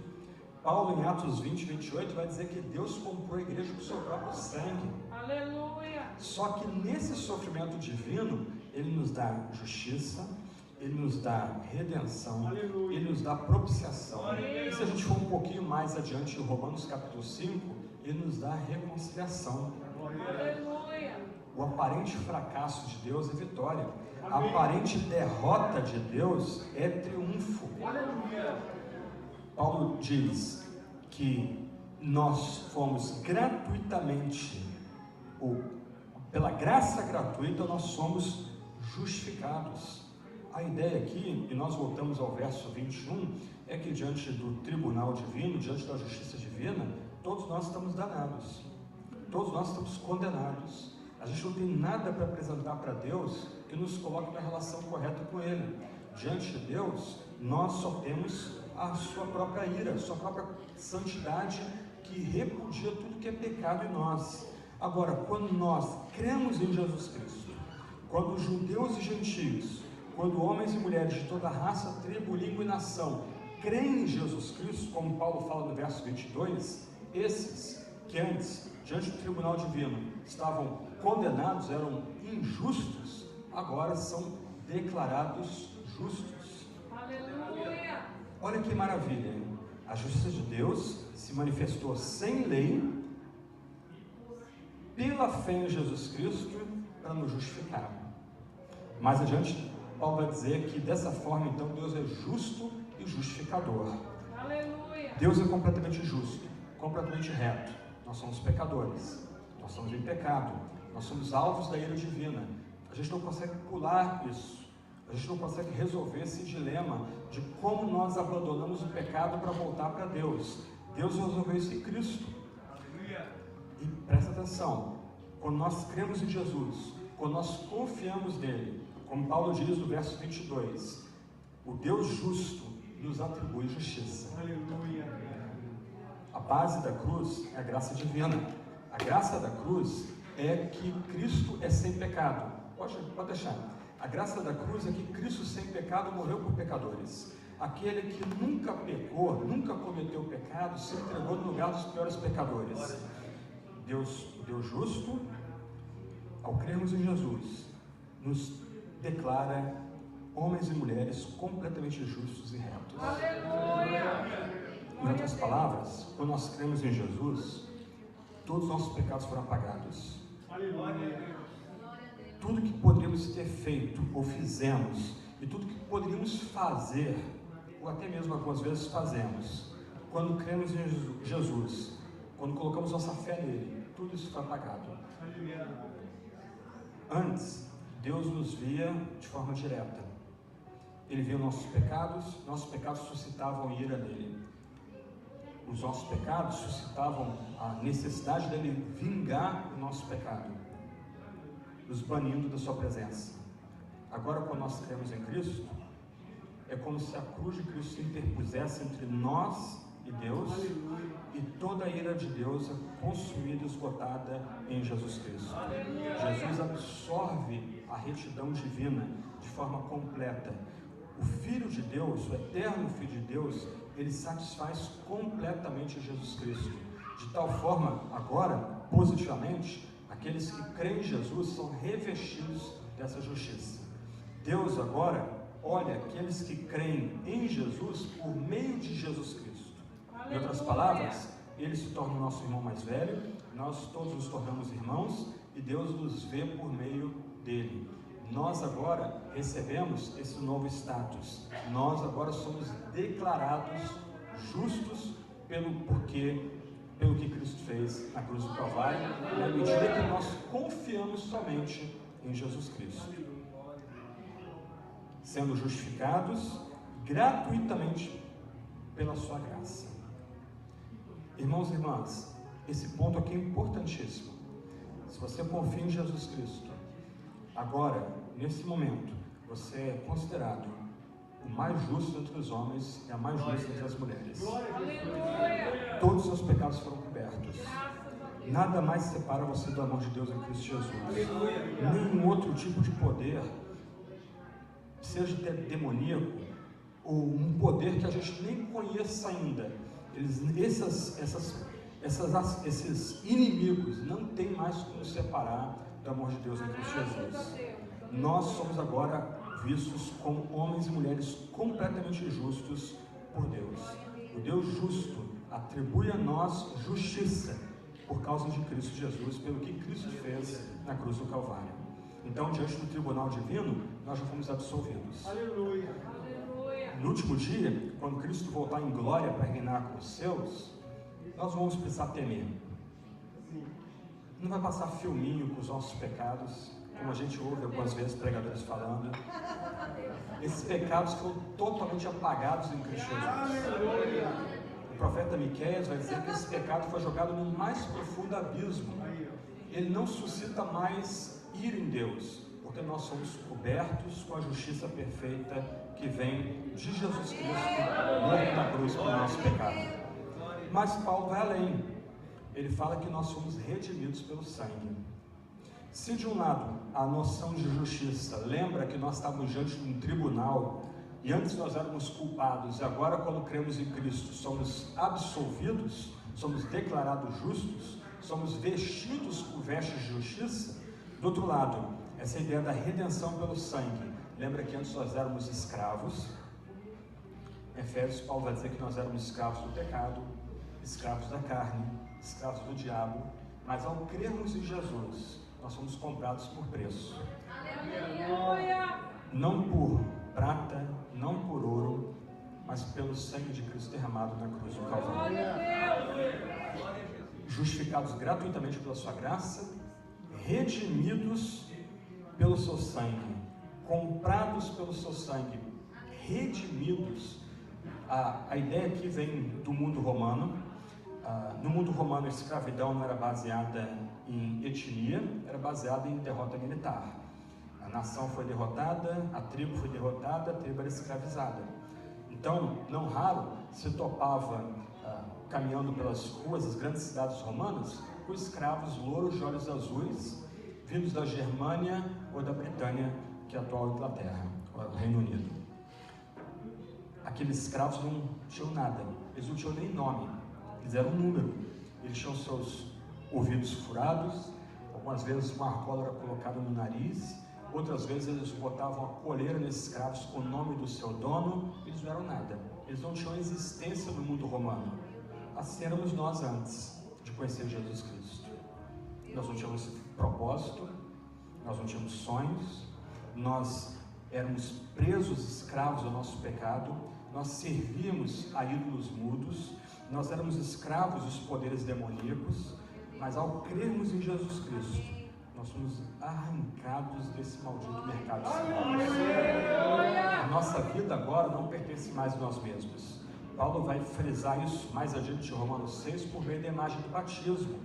Paulo, em Atos 20, 28, vai dizer que Deus comprou a igreja com o seu próprio sangue. Aleluia! Só que nesse sofrimento divino, Ele nos dá justiça, Ele nos dá redenção, aleluia, Ele nos dá propiciação. Aleluia. E se a gente for um pouquinho mais adiante, em Romanos capítulo 5, Ele nos dá reconciliação. Aleluia. O aparente fracasso de Deus é vitória. A aparente derrota de Deus é triunfo. Aleluia. Paulo diz que nós fomos gratuitamente, ou pela graça gratuita, nós somos justificados. A ideia aqui, e nós voltamos ao verso 21, é que diante do tribunal divino, diante da justiça divina, todos nós estamos danados, todos nós estamos condenados. A gente não tem nada para apresentar para Deus que nos coloque na relação correta com Ele. Diante de Deus, nós só temos a sua própria ira, a sua própria santidade, que repudia tudo que é pecado em nós. Agora, quando nós cremos em Jesus Cristo, quando judeus e gentios, quando homens e mulheres de toda raça, tribo, língua e nação creem em Jesus Cristo, como Paulo fala no verso 22, esses que antes, diante do tribunal divino, estavam condenados, eram injustos, agora são declarados justos. Aleluia! Olha que maravilha, hein? A justiça de Deus se manifestou sem lei, pela fé em Jesus Cristo, para nos justificar. Mais adiante, Paulo vai dizer que dessa forma, então, Deus é justo e justificador. Aleluia! Deus é completamente justo, completamente reto. Nós somos pecadores, nós somos em pecado, nós somos alvos da ira divina. A gente não consegue pular isso, a gente não consegue resolver esse dilema de como nós abandonamos o pecado para voltar para Deus. Deus resolveu isso em Cristo. E presta atenção, quando nós cremos em Jesus, quando nós confiamos nele, como Paulo diz no verso 22, o Deus justo nos atribui justiça. Aleluia. A base da cruz é a graça divina. A graça da cruz é que Cristo é sem pecado. Pode deixar. A graça da cruz é que Cristo sem pecado morreu por pecadores. Aquele que nunca pecou, nunca cometeu pecado, se entregou no lugar dos piores pecadores. Deus justo, ao crermos em Jesus, nos declara homens e mulheres completamente justos e retos. Aleluia! Em outras palavras, quando nós cremos em Jesus, todos os nossos pecados foram apagados. Aleluia! tudo que poderíamos ter feito ou fizemos, e tudo que poderíamos fazer, ou até mesmo algumas vezes fazemos, quando cremos em Jesus, quando colocamos nossa fé nele, tudo isso foi apagado. Antes, Deus nos via de forma direta. Ele via nossos pecados suscitavam ira nele. Os nossos pecados suscitavam a necessidade dele vingar o nosso pecado, nos banindo da sua presença. Agora, quando nós cremos em Cristo, é como se a cruz de Cristo se interpusesse entre nós e Deus, e toda a ira de Deus é consumida e esgotada em Jesus Cristo. Jesus absorve a retidão divina de forma completa. O Filho de Deus, o eterno Filho de Deus, ele satisfaz completamente Jesus Cristo. De tal forma, agora, positivamente, aqueles que creem em Jesus são revestidos dessa justiça. Deus agora olha aqueles que creem em Jesus por meio de Jesus Cristo. Em outras palavras, ele se torna o nosso irmão mais velho, nós todos nos tornamos irmãos e Deus nos vê por meio dele. Nós agora recebemos esse novo status. Nós agora somos declarados justos pelo que Cristo fez na cruz do Calvário, na medida que nós confiamos somente em Jesus Cristo, sendo justificados gratuitamente pela sua graça. Irmãos e irmãs, esse ponto aqui é importantíssimo. Se você confia em Jesus Cristo, agora, nesse momento, você é considerado o mais justo entre os homens e a mais justa entre as mulheres. Aleluia. Todos os seus pecados foram cobertos. Nada mais separa você do amor de Deus em Cristo Jesus. Nenhum outro tipo de poder, seja demoníaco, ou um poder que a gente nem conheça ainda, esses inimigos não tem mais como separar do amor de Deus em Cristo Jesus. Nós somos agora vistos como homens e mulheres completamente justos por Deus. O Deus justo atribui a nós justiça por causa de Cristo Jesus, pelo que Cristo fez na cruz do Calvário. Então, diante do tribunal divino, nós já fomos absolvidos. Aleluia. No último dia, quando Cristo voltar em glória para reinar com os seus, nós vamos precisar temer. Não vai passar filminho com os nossos pecados, como a gente ouve algumas vezes pregadores falando. Esses pecados foram totalmente apagados em Cristo Jesus. O profeta Miqueias vai dizer que esse pecado foi jogado no mais profundo abismo. Ele não suscita mais ira em Deus, porque nós somos cobertos com a justiça perfeita que vem de Jesus Cristo, morto na cruz pelo nosso pecado. Mas Paulo vai além. Ele fala que nós somos redimidos pelo sangue. Se de um lado a noção de justiça lembra que nós estávamos diante de um tribunal e antes nós éramos culpados e agora, quando cremos em Cristo, somos absolvidos, somos declarados justos, somos vestidos com vestes de justiça. Do outro lado, essa ideia da redenção pelo sangue lembra que antes nós éramos escravos. Em Efésios, Paulo vai dizer que nós éramos escravos do pecado, escravos da carne, escravos do diabo, mas ao crermos em Jesus, nós somos comprados por preço. Aleluia. Não por prata, não por ouro, mas pelo sangue de Cristo derramado na cruz do Calvário. Glória a Deus. Justificados gratuitamente pela sua graça, redimidos pelo seu sangue, comprados pelo seu sangue, redimidos. A ideia aqui vem do mundo romano. No mundo romano, a escravidão não era baseada em etnia, era baseada em derrota militar. A nação foi derrotada, a tribo foi derrotada, a tribo era escravizada. Então, não raro, se topava caminhando pelas ruas das grandes cidades romanas com escravos louros de olhos azuis, vindos da Germânia ou da Britânia, que é a atual Inglaterra, o Reino Unido. Aqueles escravos não tinham nada, eles não tinham nem nome, eles eram um número. Eles tinham seus ouvidos furados, algumas vezes uma argola era colocada no nariz, outras vezes eles botavam a coleira nesses escravos com o nome do seu dono. Eles não eram nada, eles não tinham existência no mundo romano. Assim éramos nós antes de conhecer Jesus Cristo. Nós não tínhamos esse propósito, nós não tínhamos sonhos, nós éramos presos, escravos do nosso pecado, nós servíamos a ídolos mudos, nós éramos escravos dos poderes demoníacos, mas ao crermos em Jesus Cristo, nós fomos arrancados desse maldito mercado escravo. A nossa vida agora não pertence mais a nós mesmos. Paulo vai frisar isso mais adiante em Romanos 6 por meio da imagem do batismo.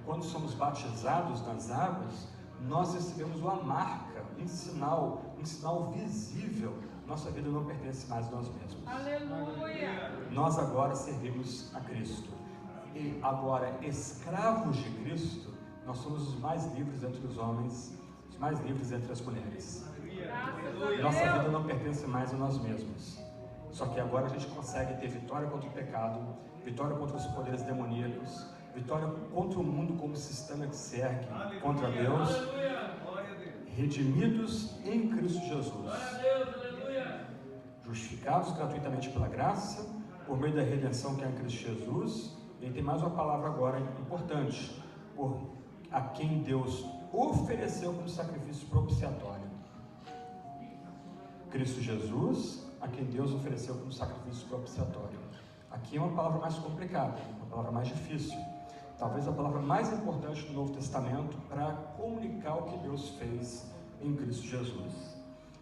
Quando somos batizados nas águas, nós recebemos uma marca, um sinal visível. Nossa vida não pertence mais a nós mesmos. Aleluia! Nós agora servimos a Cristo. E agora, escravos de Cristo, nós somos os mais livres entre os homens, os mais livres entre as mulheres. Nossa vida não pertence mais a nós mesmos. Só que agora a gente consegue ter vitória contra o pecado, vitória contra os poderes demoníacos, vitória contra o mundo como sistema que se ergue contra Deus, redimidos em Cristo Jesus, justificados gratuitamente pela graça, por meio da redenção que é em Cristo Jesus. E tem mais uma palavra agora importante, por a quem Deus ofereceu como sacrifício propiciatório. Cristo Jesus, a quem Deus ofereceu como sacrifício propiciatório. Aqui é uma palavra mais complicada, uma palavra mais difícil, talvez a palavra mais importante do Novo Testamento para comunicar o que Deus fez em Cristo Jesus.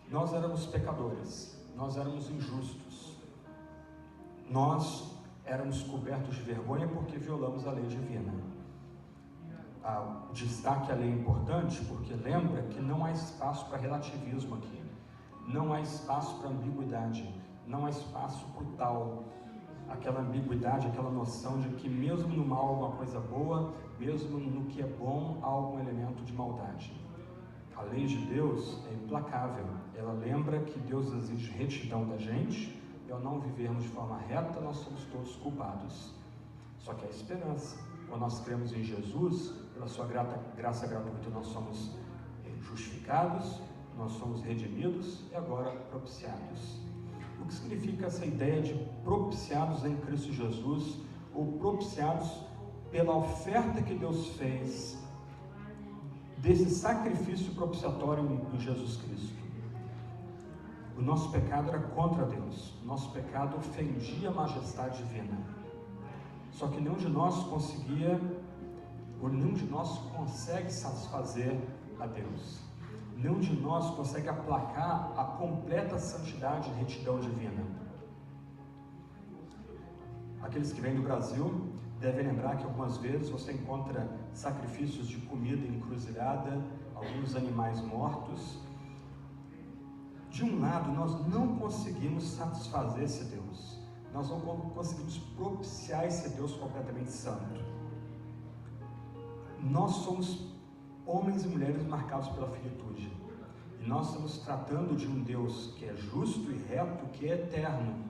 Nós éramos pecadores, nós éramos injustos, nós éramos cobertos de vergonha porque violamos a lei divina. O destaque à lei é importante porque lembra que não há espaço para relativismo aqui, não há espaço para ambiguidade, não há espaço para o tal, aquela ambiguidade, aquela noção de que mesmo no mal há alguma coisa boa, mesmo no que é bom há algum elemento de maldade. A lei de Deus é implacável, ela lembra que Deus exige retidão da gente, e ao não vivermos de forma reta, nós somos todos culpados. Só que há esperança. Quando nós cremos em Jesus, pela sua graça gratuita, nós somos justificados, nós somos redimidos e agora propiciados. O que significa essa ideia de propiciados em Cristo Jesus, ou propiciados pela oferta que Deus fez desse sacrifício propiciatório em Jesus Cristo? O nosso pecado era contra Deus, o nosso pecado ofendia a majestade divina. Só que nenhum de nós consegue satisfazer a Deus. Nenhum de nós consegue aplacar a completa santidade e retidão divina. Aqueles que vêm do Brasil devem lembrar que algumas vezes você encontra sacrifícios de comida em encruzilhada, alguns animais mortos. De um lado, nós não conseguimos satisfazer esse Deus. Nós não conseguimos propiciar esse Deus completamente santo. Nós somos homens e mulheres marcados pela finitude. E nós estamos tratando de um Deus que é justo e reto, que é eterno.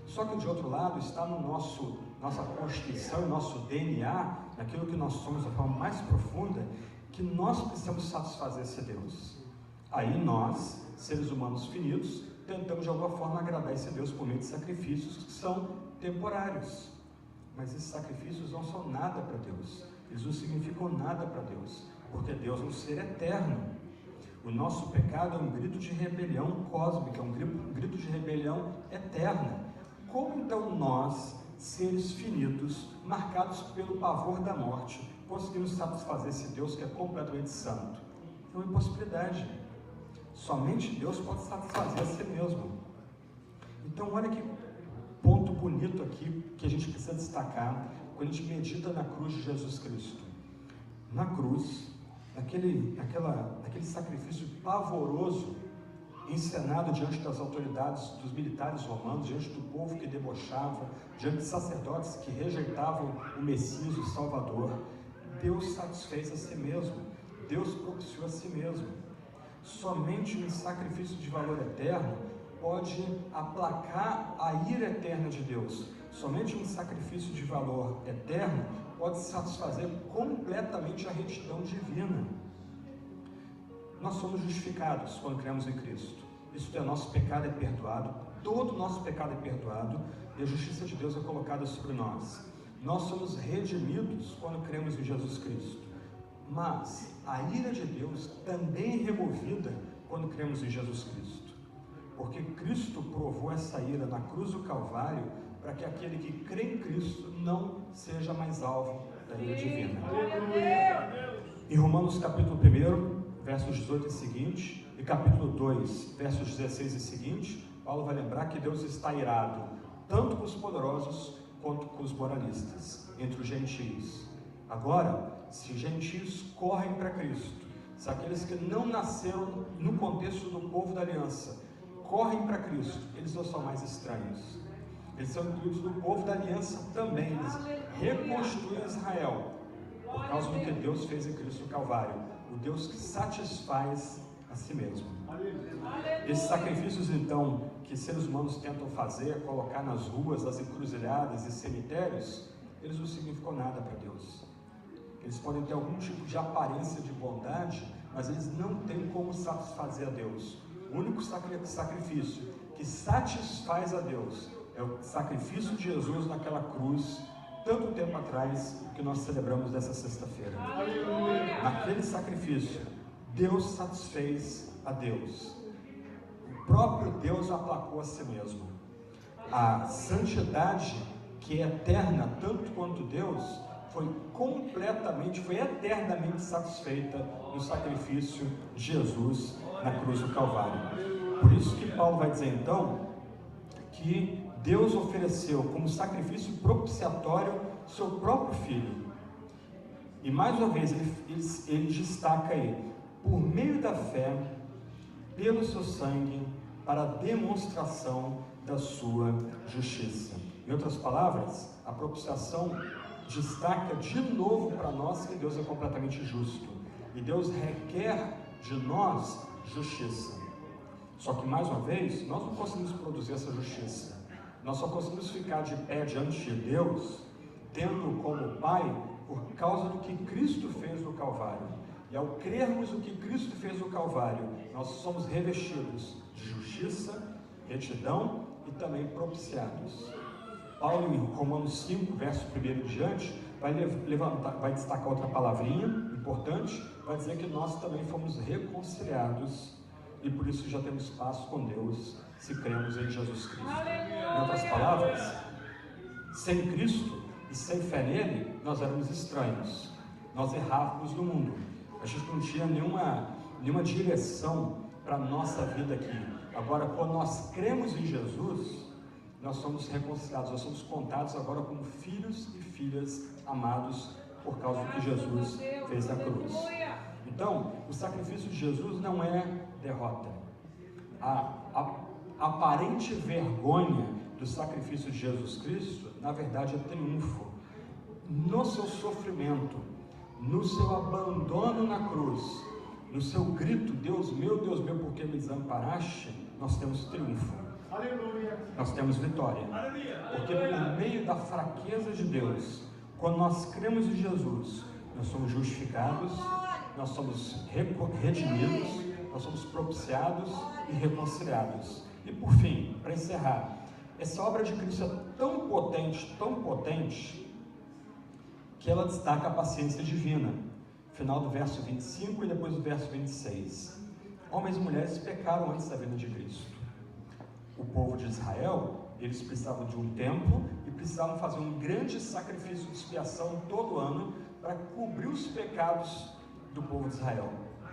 Só que de outro lado está no nossa constituição, nosso DNA, naquilo que nós somos da forma mais profunda, que nós precisamos satisfazer esse Deus. Aí nós, seres humanos finitos, tentamos de alguma forma agradar esse Deus por meio de sacrifícios que são temporários. Mas esses sacrifícios não são nada para Deus. Eles não significam nada para Deus, porque Deus é um ser eterno. O nosso pecado é um grito de rebelião cósmica, é um grito de rebelião eterna. Como então nós, seres finitos, marcados pelo pavor da morte, conseguimos satisfazer esse Deus que é completamente santo? É uma impossibilidade. Somente Deus pode satisfazer a si mesmo. Então olha que ponto bonito aqui que a gente precisa destacar quando a gente medita na cruz de Jesus Cristo. Na cruz, naquele sacrifício pavoroso encenado diante das autoridades, dos militares romanos, diante do povo que debochava, diante de sacerdotes que rejeitavam o Messias, o Salvador, Deus satisfez a si mesmo, Deus propiciou a si mesmo. Somente um sacrifício de valor eterno pode aplacar a ira eterna de Deus. Somente um sacrifício de valor eterno pode satisfazer completamente a retidão divina. Nós somos justificados quando cremos em Cristo. Isto é, nosso pecado é perdoado, todo o nosso pecado é perdoado e a justiça de Deus é colocada sobre nós. Nós somos redimidos quando cremos em Jesus Cristo. Mas a ira de Deus também é removida quando cremos em Jesus Cristo. Porque Cristo provou essa ira na cruz do Calvário para que aquele que crê em Cristo não seja mais alvo da ira divina. Em Romanos capítulo 1, versos 18 e seguinte, e capítulo 2, versos 16 e seguinte, Paulo vai lembrar que Deus está irado tanto com os poderosos quanto com os moralistas, entre os gentios. Agora, se os gentios correm para Cristo, se aqueles que não nasceram no contexto do povo da aliança correm para Cristo, eles não são mais estranhos. Eles são incluídos no povo da aliança também. Eles reconstruem Israel por causa do que Deus fez em Cristo no Calvário. O Deus que satisfaz a si mesmo. Esses sacrifícios, então, que seres humanos tentam fazer, colocar nas ruas, nas encruzilhadas e cemitérios, eles não significam nada para Deus. Eles podem ter algum tipo de aparência de bondade, mas eles não têm como satisfazer a Deus. O único sacrifício que satisfaz a Deus é o sacrifício de Jesus naquela cruz, tanto tempo atrás, que nós celebramos dessa sexta-feira. Naquele sacrifício, Deus satisfez a Deus. O próprio Deus aplacou a si mesmo. A santidade, que é eterna tanto quanto Deus, foi eternamente satisfeita no sacrifício de Jesus na cruz do Calvário. Por isso que Paulo vai dizer então que Deus ofereceu como sacrifício propiciatório seu próprio Filho. E mais uma vez ele destaca aí, por meio da fé, pelo seu sangue, para a demonstração da sua justiça. Em outras palavras, a propiciação destaca de novo para nós que Deus é completamente justo. E Deus requer de nós justiça. Só que, mais uma vez, nós não conseguimos produzir essa justiça. Nós só conseguimos ficar de pé diante de Deus, tendo como Pai, por causa do que Cristo fez no Calvário. E ao crermos no que Cristo fez no Calvário, nós somos revestidos de justiça, retidão e também propiciados. Paulo, em Romanos 5, verso 1 em diante, vai destacar outra palavrinha importante, vai dizer que nós também fomos reconciliados e por isso já temos paz com Deus, se cremos em Jesus Cristo. Em outras palavras, sem Cristo e sem fé nele, nós éramos estranhos, nós errávamos no mundo, a gente não tinha nenhuma direção para a nossa vida aqui. Agora, quando nós cremos em Jesus, nós somos reconciliados, nós somos contados agora como filhos e filhas amados por causa do que Jesus fez na cruz. Então, o sacrifício de Jesus não é derrota. A aparente vergonha do sacrifício de Jesus Cristo, na verdade, é triunfo. No seu sofrimento, no seu abandono na cruz, no seu grito, Deus meu, por que me desamparaste, nós temos triunfo. Aleluia. Nós temos vitória. Aleluia. Porque por meio da fraqueza de Deus, quando nós cremos em Jesus, nós somos justificados, nós somos redimidos, nós somos propiciados e reconciliados. E por fim, para encerrar, essa obra de Cristo é tão potente, que ela destaca a paciência divina. Final do verso 25 e depois do verso 26. Homens e mulheres pecaram antes da vinda de Cristo. O povo de Israel, eles precisavam de um templo e precisavam fazer um grande sacrifício de expiação todo ano para cobrir os pecados do povo de Israel.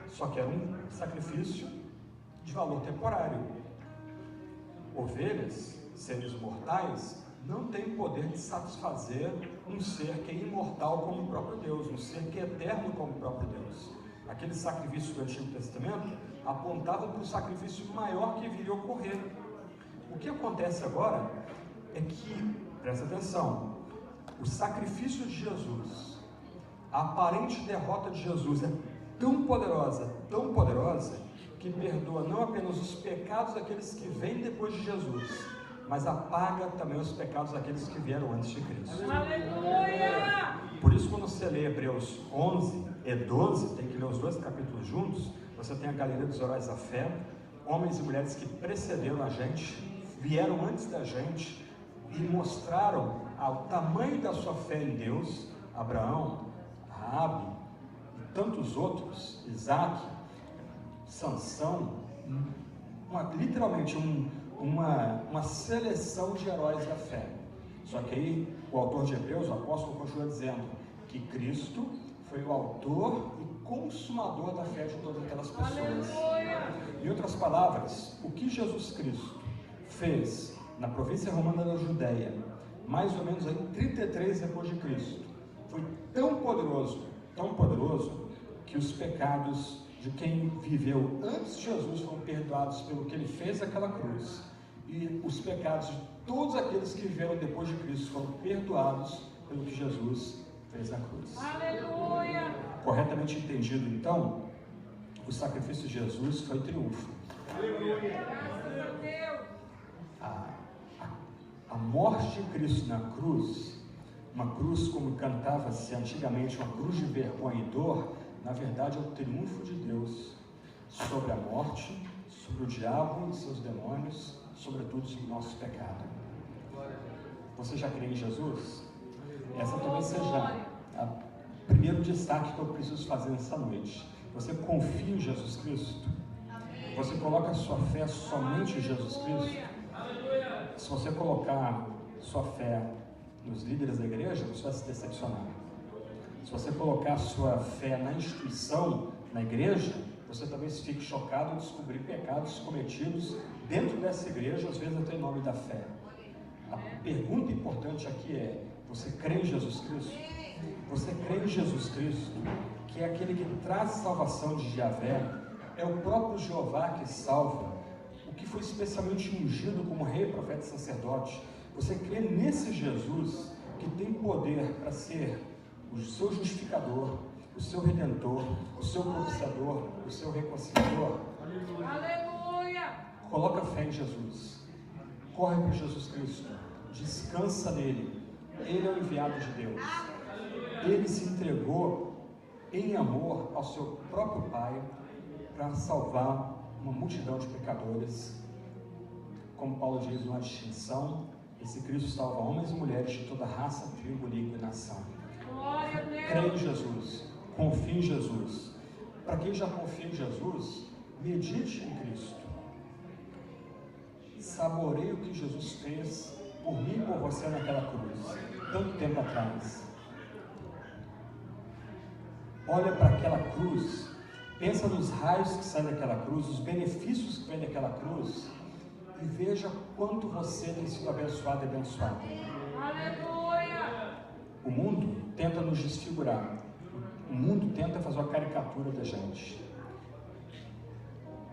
Só que era um sacrifício de valor temporário. Ovelhas, seres mortais, não têm poder de satisfazer um ser que é imortal como o próprio Deus, um ser que é eterno como o próprio Deus. Aquele sacrifício do Antigo Testamento apontava para o sacrifício maior que viria a ocorrer. O que acontece agora é que, presta atenção, o sacrifício de Jesus, a aparente derrota de Jesus é tão poderosa, que perdoa não apenas os pecados daqueles que vêm depois de Jesus, mas apaga também os pecados daqueles que vieram antes de Cristo. Aleluia! Por isso, quando você lê Hebreus 11 e 12, tem que ler os dois capítulos juntos, você tem a galeria dos heróis da fé, homens e mulheres que precederam a gente, vieram antes da gente e mostraram o tamanho da sua fé em Deus. Abraão, Raabe, tantos outros, Isaac, Sansão, literalmente uma seleção de heróis da fé. Só que aí o autor de Hebreus, o apóstolo, continua dizendo que Cristo foi o autor e consumador da fé de todas aquelas pessoas. Aleluia! Em outras palavras, o que Jesus Cristo fez na província romana da Judéia, mais ou menos em 33 depois de Cristo, foi tão poderoso, que os pecados de quem viveu antes de Jesus foram perdoados pelo que ele fez naquela cruz, e os pecados de todos aqueles que viveram depois de Cristo foram perdoados pelo que Jesus fez na cruz. Aleluia! Corretamente entendido, então, o sacrifício de Jesus foi triunfo. Aleluia! Graças a Deus! A morte de Cristo na cruz, uma cruz como cantava-se antigamente, uma cruz de vergonha e dor, na verdade é o triunfo de Deus sobre a morte, sobre o diabo e seus demônios, sobretudo sobre o nosso pecado. Você já crê em Jesus? Essa talvez seja o primeiro destaque que eu preciso fazer nessa noite. Você confia em Jesus Cristo? Você coloca a sua fé somente em Jesus Cristo? Se você colocar sua fé nos líderes da igreja, você vai se decepcionar. Se você colocar sua fé na instituição, na igreja, você talvez fique chocado ao descobrir pecados cometidos dentro dessa igreja, às vezes até em nome da fé. A pergunta importante aqui é: você crê em Jesus Cristo? Você crê em Jesus Cristo, que é aquele que traz salvação de Javé, é o próprio Jeová que salva, o que foi especialmente ungido como rei, profeta e sacerdote? Você crê nesse Jesus que tem poder para ser o seu justificador, o seu redentor, o seu propiciador, o seu reconciliador? Aleluia! Coloca fé em Jesus, corre para Jesus Cristo, descansa nele. Ele é o enviado de Deus. Ele se entregou em amor ao seu próprio Pai para salvar uma multidão de pecadores. Como Paulo diz, numa distinção, esse Cristo salva homens e mulheres de toda raça, tribo, língua e nação. Glória a Deus! Crê em Jesus, confie em Jesus. Para quem já confia em Jesus, medite em Cristo. Saboreie o que Jesus fez por mim e por você naquela cruz, tanto tempo atrás. Olha para aquela cruz, pensa nos raios que saem daquela cruz, os benefícios que vêm daquela cruz, e veja quanto você tem sido abençoado e abençoado. Aleluia! O mundo tenta nos desfigurar, o mundo tenta fazer uma caricatura da gente.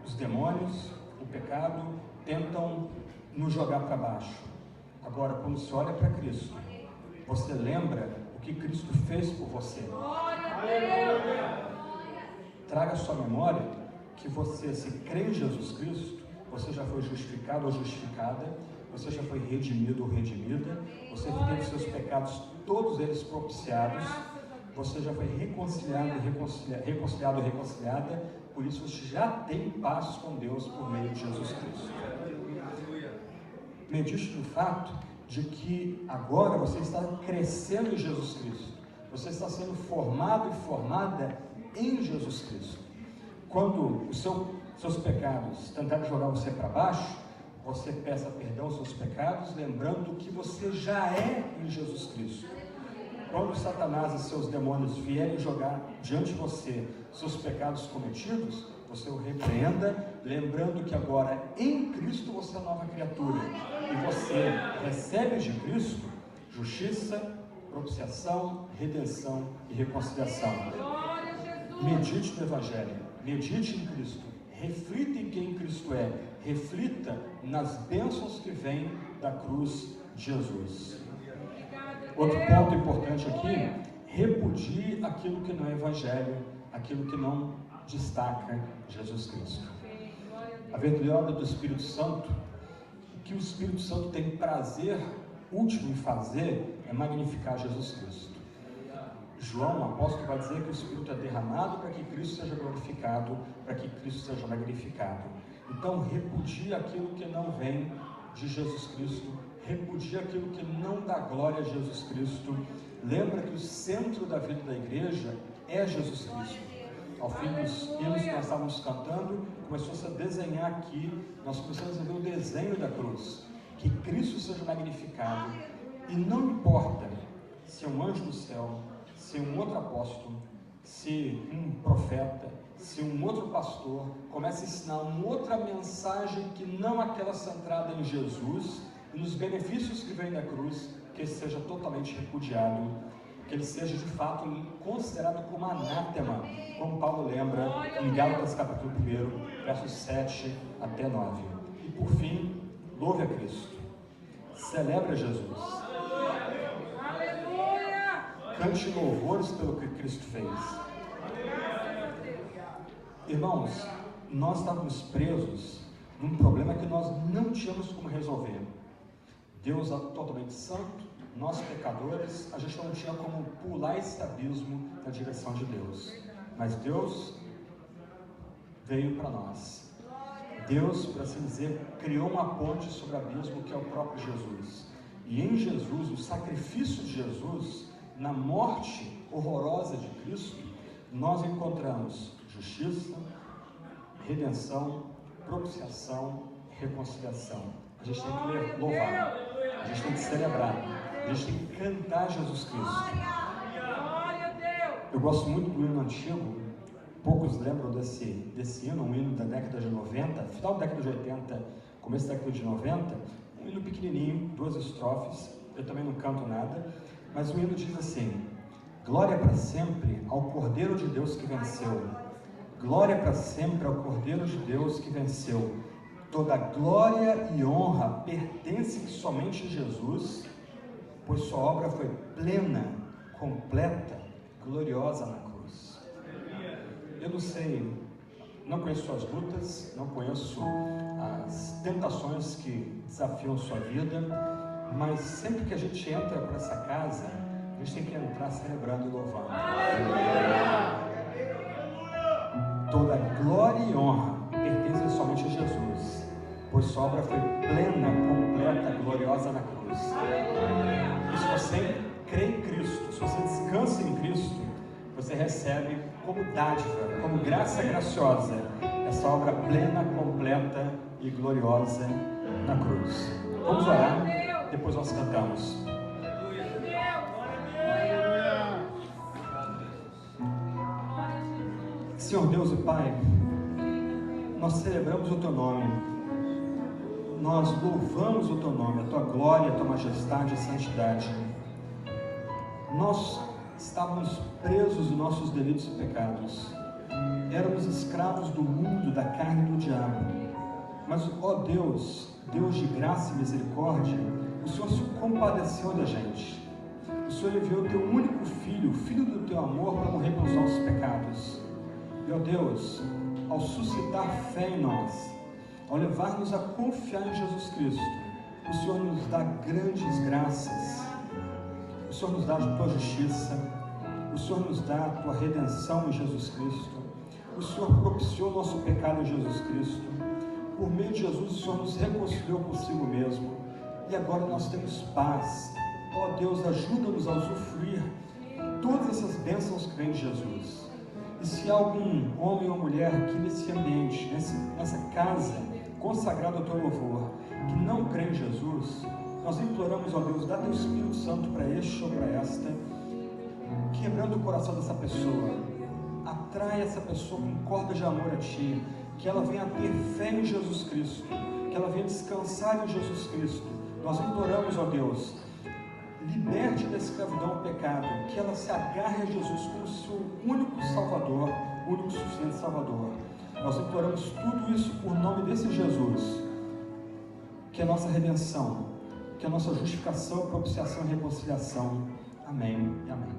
Os demônios, o pecado, tentam nos jogar para baixo. Agora, quando você olha para Cristo, você lembra o que Cristo fez por você. Glória a Deus! Traga à sua memória que você, se crê em Jesus Cristo, você já foi justificado ou justificada, você já foi redimido ou redimida, você teve seus pecados, todos eles propiciados, você já foi reconciliado ou reconciliada, por isso você já tem paz com Deus por meio de Jesus Cristo. Medite no fato de que agora você está crescendo em Jesus Cristo, você está sendo formado e formada em Jesus Cristo. Quando os seus pecados tentarem jogar você para baixo, você peça perdão aos seus pecados, lembrando que você já é em Jesus Cristo. Quando Satanás e seus demônios vierem jogar diante de você seus pecados cometidos, você o repreenda, lembrando que agora em Cristo você é nova criatura, e você recebe de Cristo justiça, propiciação, redenção e reconciliação. Medite no Evangelho, medite em Cristo, reflita em quem Cristo é, reflita nas bênçãos que vêm da cruz de Jesus. Outro ponto importante aqui: repudie aquilo que não é Evangelho, aquilo que não destaca Jesus Cristo. A verdadeira obra do Espírito Santo, o que o Espírito Santo tem prazer último em fazer, é magnificar Jesus Cristo. João, o apóstolo, vai dizer que o Espírito é derramado para que Cristo seja glorificado, para que Cristo seja magnificado. Então, repudia aquilo que não vem de Jesus Cristo, repudia aquilo que não dá glória a Jesus Cristo. Lembra que o centro da vida da igreja é Jesus Cristo. Ao fim dos hinos que nós estávamos cantando, começou-se a desenhar aqui, nós começamos a ver o desenho da cruz. Que Cristo seja magnificado, e não importa se é um anjo do céu, se é um outro apóstolo, se um profeta, se um outro pastor começa a ensinar uma outra mensagem que não aquela centrada em Jesus e nos benefícios que vem da cruz, que ele seja totalmente repudiado, que ele seja de fato considerado como anátema, como Paulo lembra em Gálatas capítulo 1, versos 7 até 9. E por fim, louve a Cristo, celebre a Jesus, Aleluia! cante louvores pelo que Cristo fez. Irmãos, nós estávamos presos num problema que nós não tínhamos como resolver. Deus é totalmente santo, nós pecadores, a gente não tinha como pular esse abismo na direção de Deus. Mas Deus veio para nós. Deus, por assim dizer, criou uma ponte sobre o abismo que é o próprio Jesus. E em Jesus, o sacrifício de Jesus, na morte horrorosa de Cristo, nós encontramos justiça, redenção, propiciação, reconciliação. A gente tem que louvar, a gente tem que celebrar, a gente tem que cantar Jesus Cristo. Eu gosto muito do hino antigo, poucos lembram desse hino, um hino da década de 90, final da década de 80, começo da década de 90, um hino pequenininho, 2 estrofes, eu também não canto nada, mas o hino diz assim: glória para sempre ao Cordeiro de Deus que venceu, glória para sempre ao Cordeiro de Deus que venceu, toda glória e honra pertence somente a Jesus, pois sua obra foi plena, completa, gloriosa na cruz. Eu não sei, não conheço suas lutas, não conheço as tentações que desafiam sua vida, mas sempre que a gente entra para essa casa, a gente tem que entrar celebrando e louvando. Toda glória e honra pertencem somente a Jesus, pois sua obra foi plena, completa, gloriosa na cruz. E se você crê em Cristo, se você descansa em Cristo, você recebe como dádiva, como graça graciosa, essa obra plena, completa e gloriosa na cruz. Vamos orar, depois nós cantamos. Senhor Deus e Pai, nós celebramos o Teu nome, nós louvamos o Teu nome, a Tua glória, a Tua majestade e santidade. Nós estávamos presos em nossos delitos e pecados, éramos escravos do mundo, da carne e do diabo, mas, ó Deus, Deus de graça e misericórdia, o Senhor se compadeceu da gente. O Senhor enviou o Teu único Filho, Filho do Teu amor, para morrer pelos nossos pecados. E, ó Deus, ao suscitar fé em nós, ao levar-nos a confiar em Jesus Cristo, o Senhor nos dá grandes graças, o Senhor nos dá a Tua justiça, o Senhor nos dá a Tua redenção em Jesus Cristo, o Senhor propiciou nosso pecado em Jesus Cristo, por meio de Jesus o Senhor nos reconciliou consigo mesmo, e agora nós temos paz. Ó Deus, ajuda-nos a usufruir todas essas bênçãos que vêm de Jesus. E se há algum homem ou mulher aqui nesse ambiente, nessa casa consagrada ao Teu louvor, que não crê em Jesus, nós imploramos, ó Deus, dá Teu Espírito Santo para este ou para esta, quebrando o coração dessa pessoa, atrai essa pessoa com corda de amor a Ti, que ela venha ter fé em Jesus Cristo, que ela venha descansar em Jesus Cristo. Nós imploramos, ó Deus, liberte da escravidão ao pecado, que ela se agarre a Jesus como seu único Salvador, único suficiente Salvador. Nós imploramos tudo isso por nome desse Jesus, que é a nossa redenção, que é a nossa justificação, propiciação e reconciliação. Amém e amém.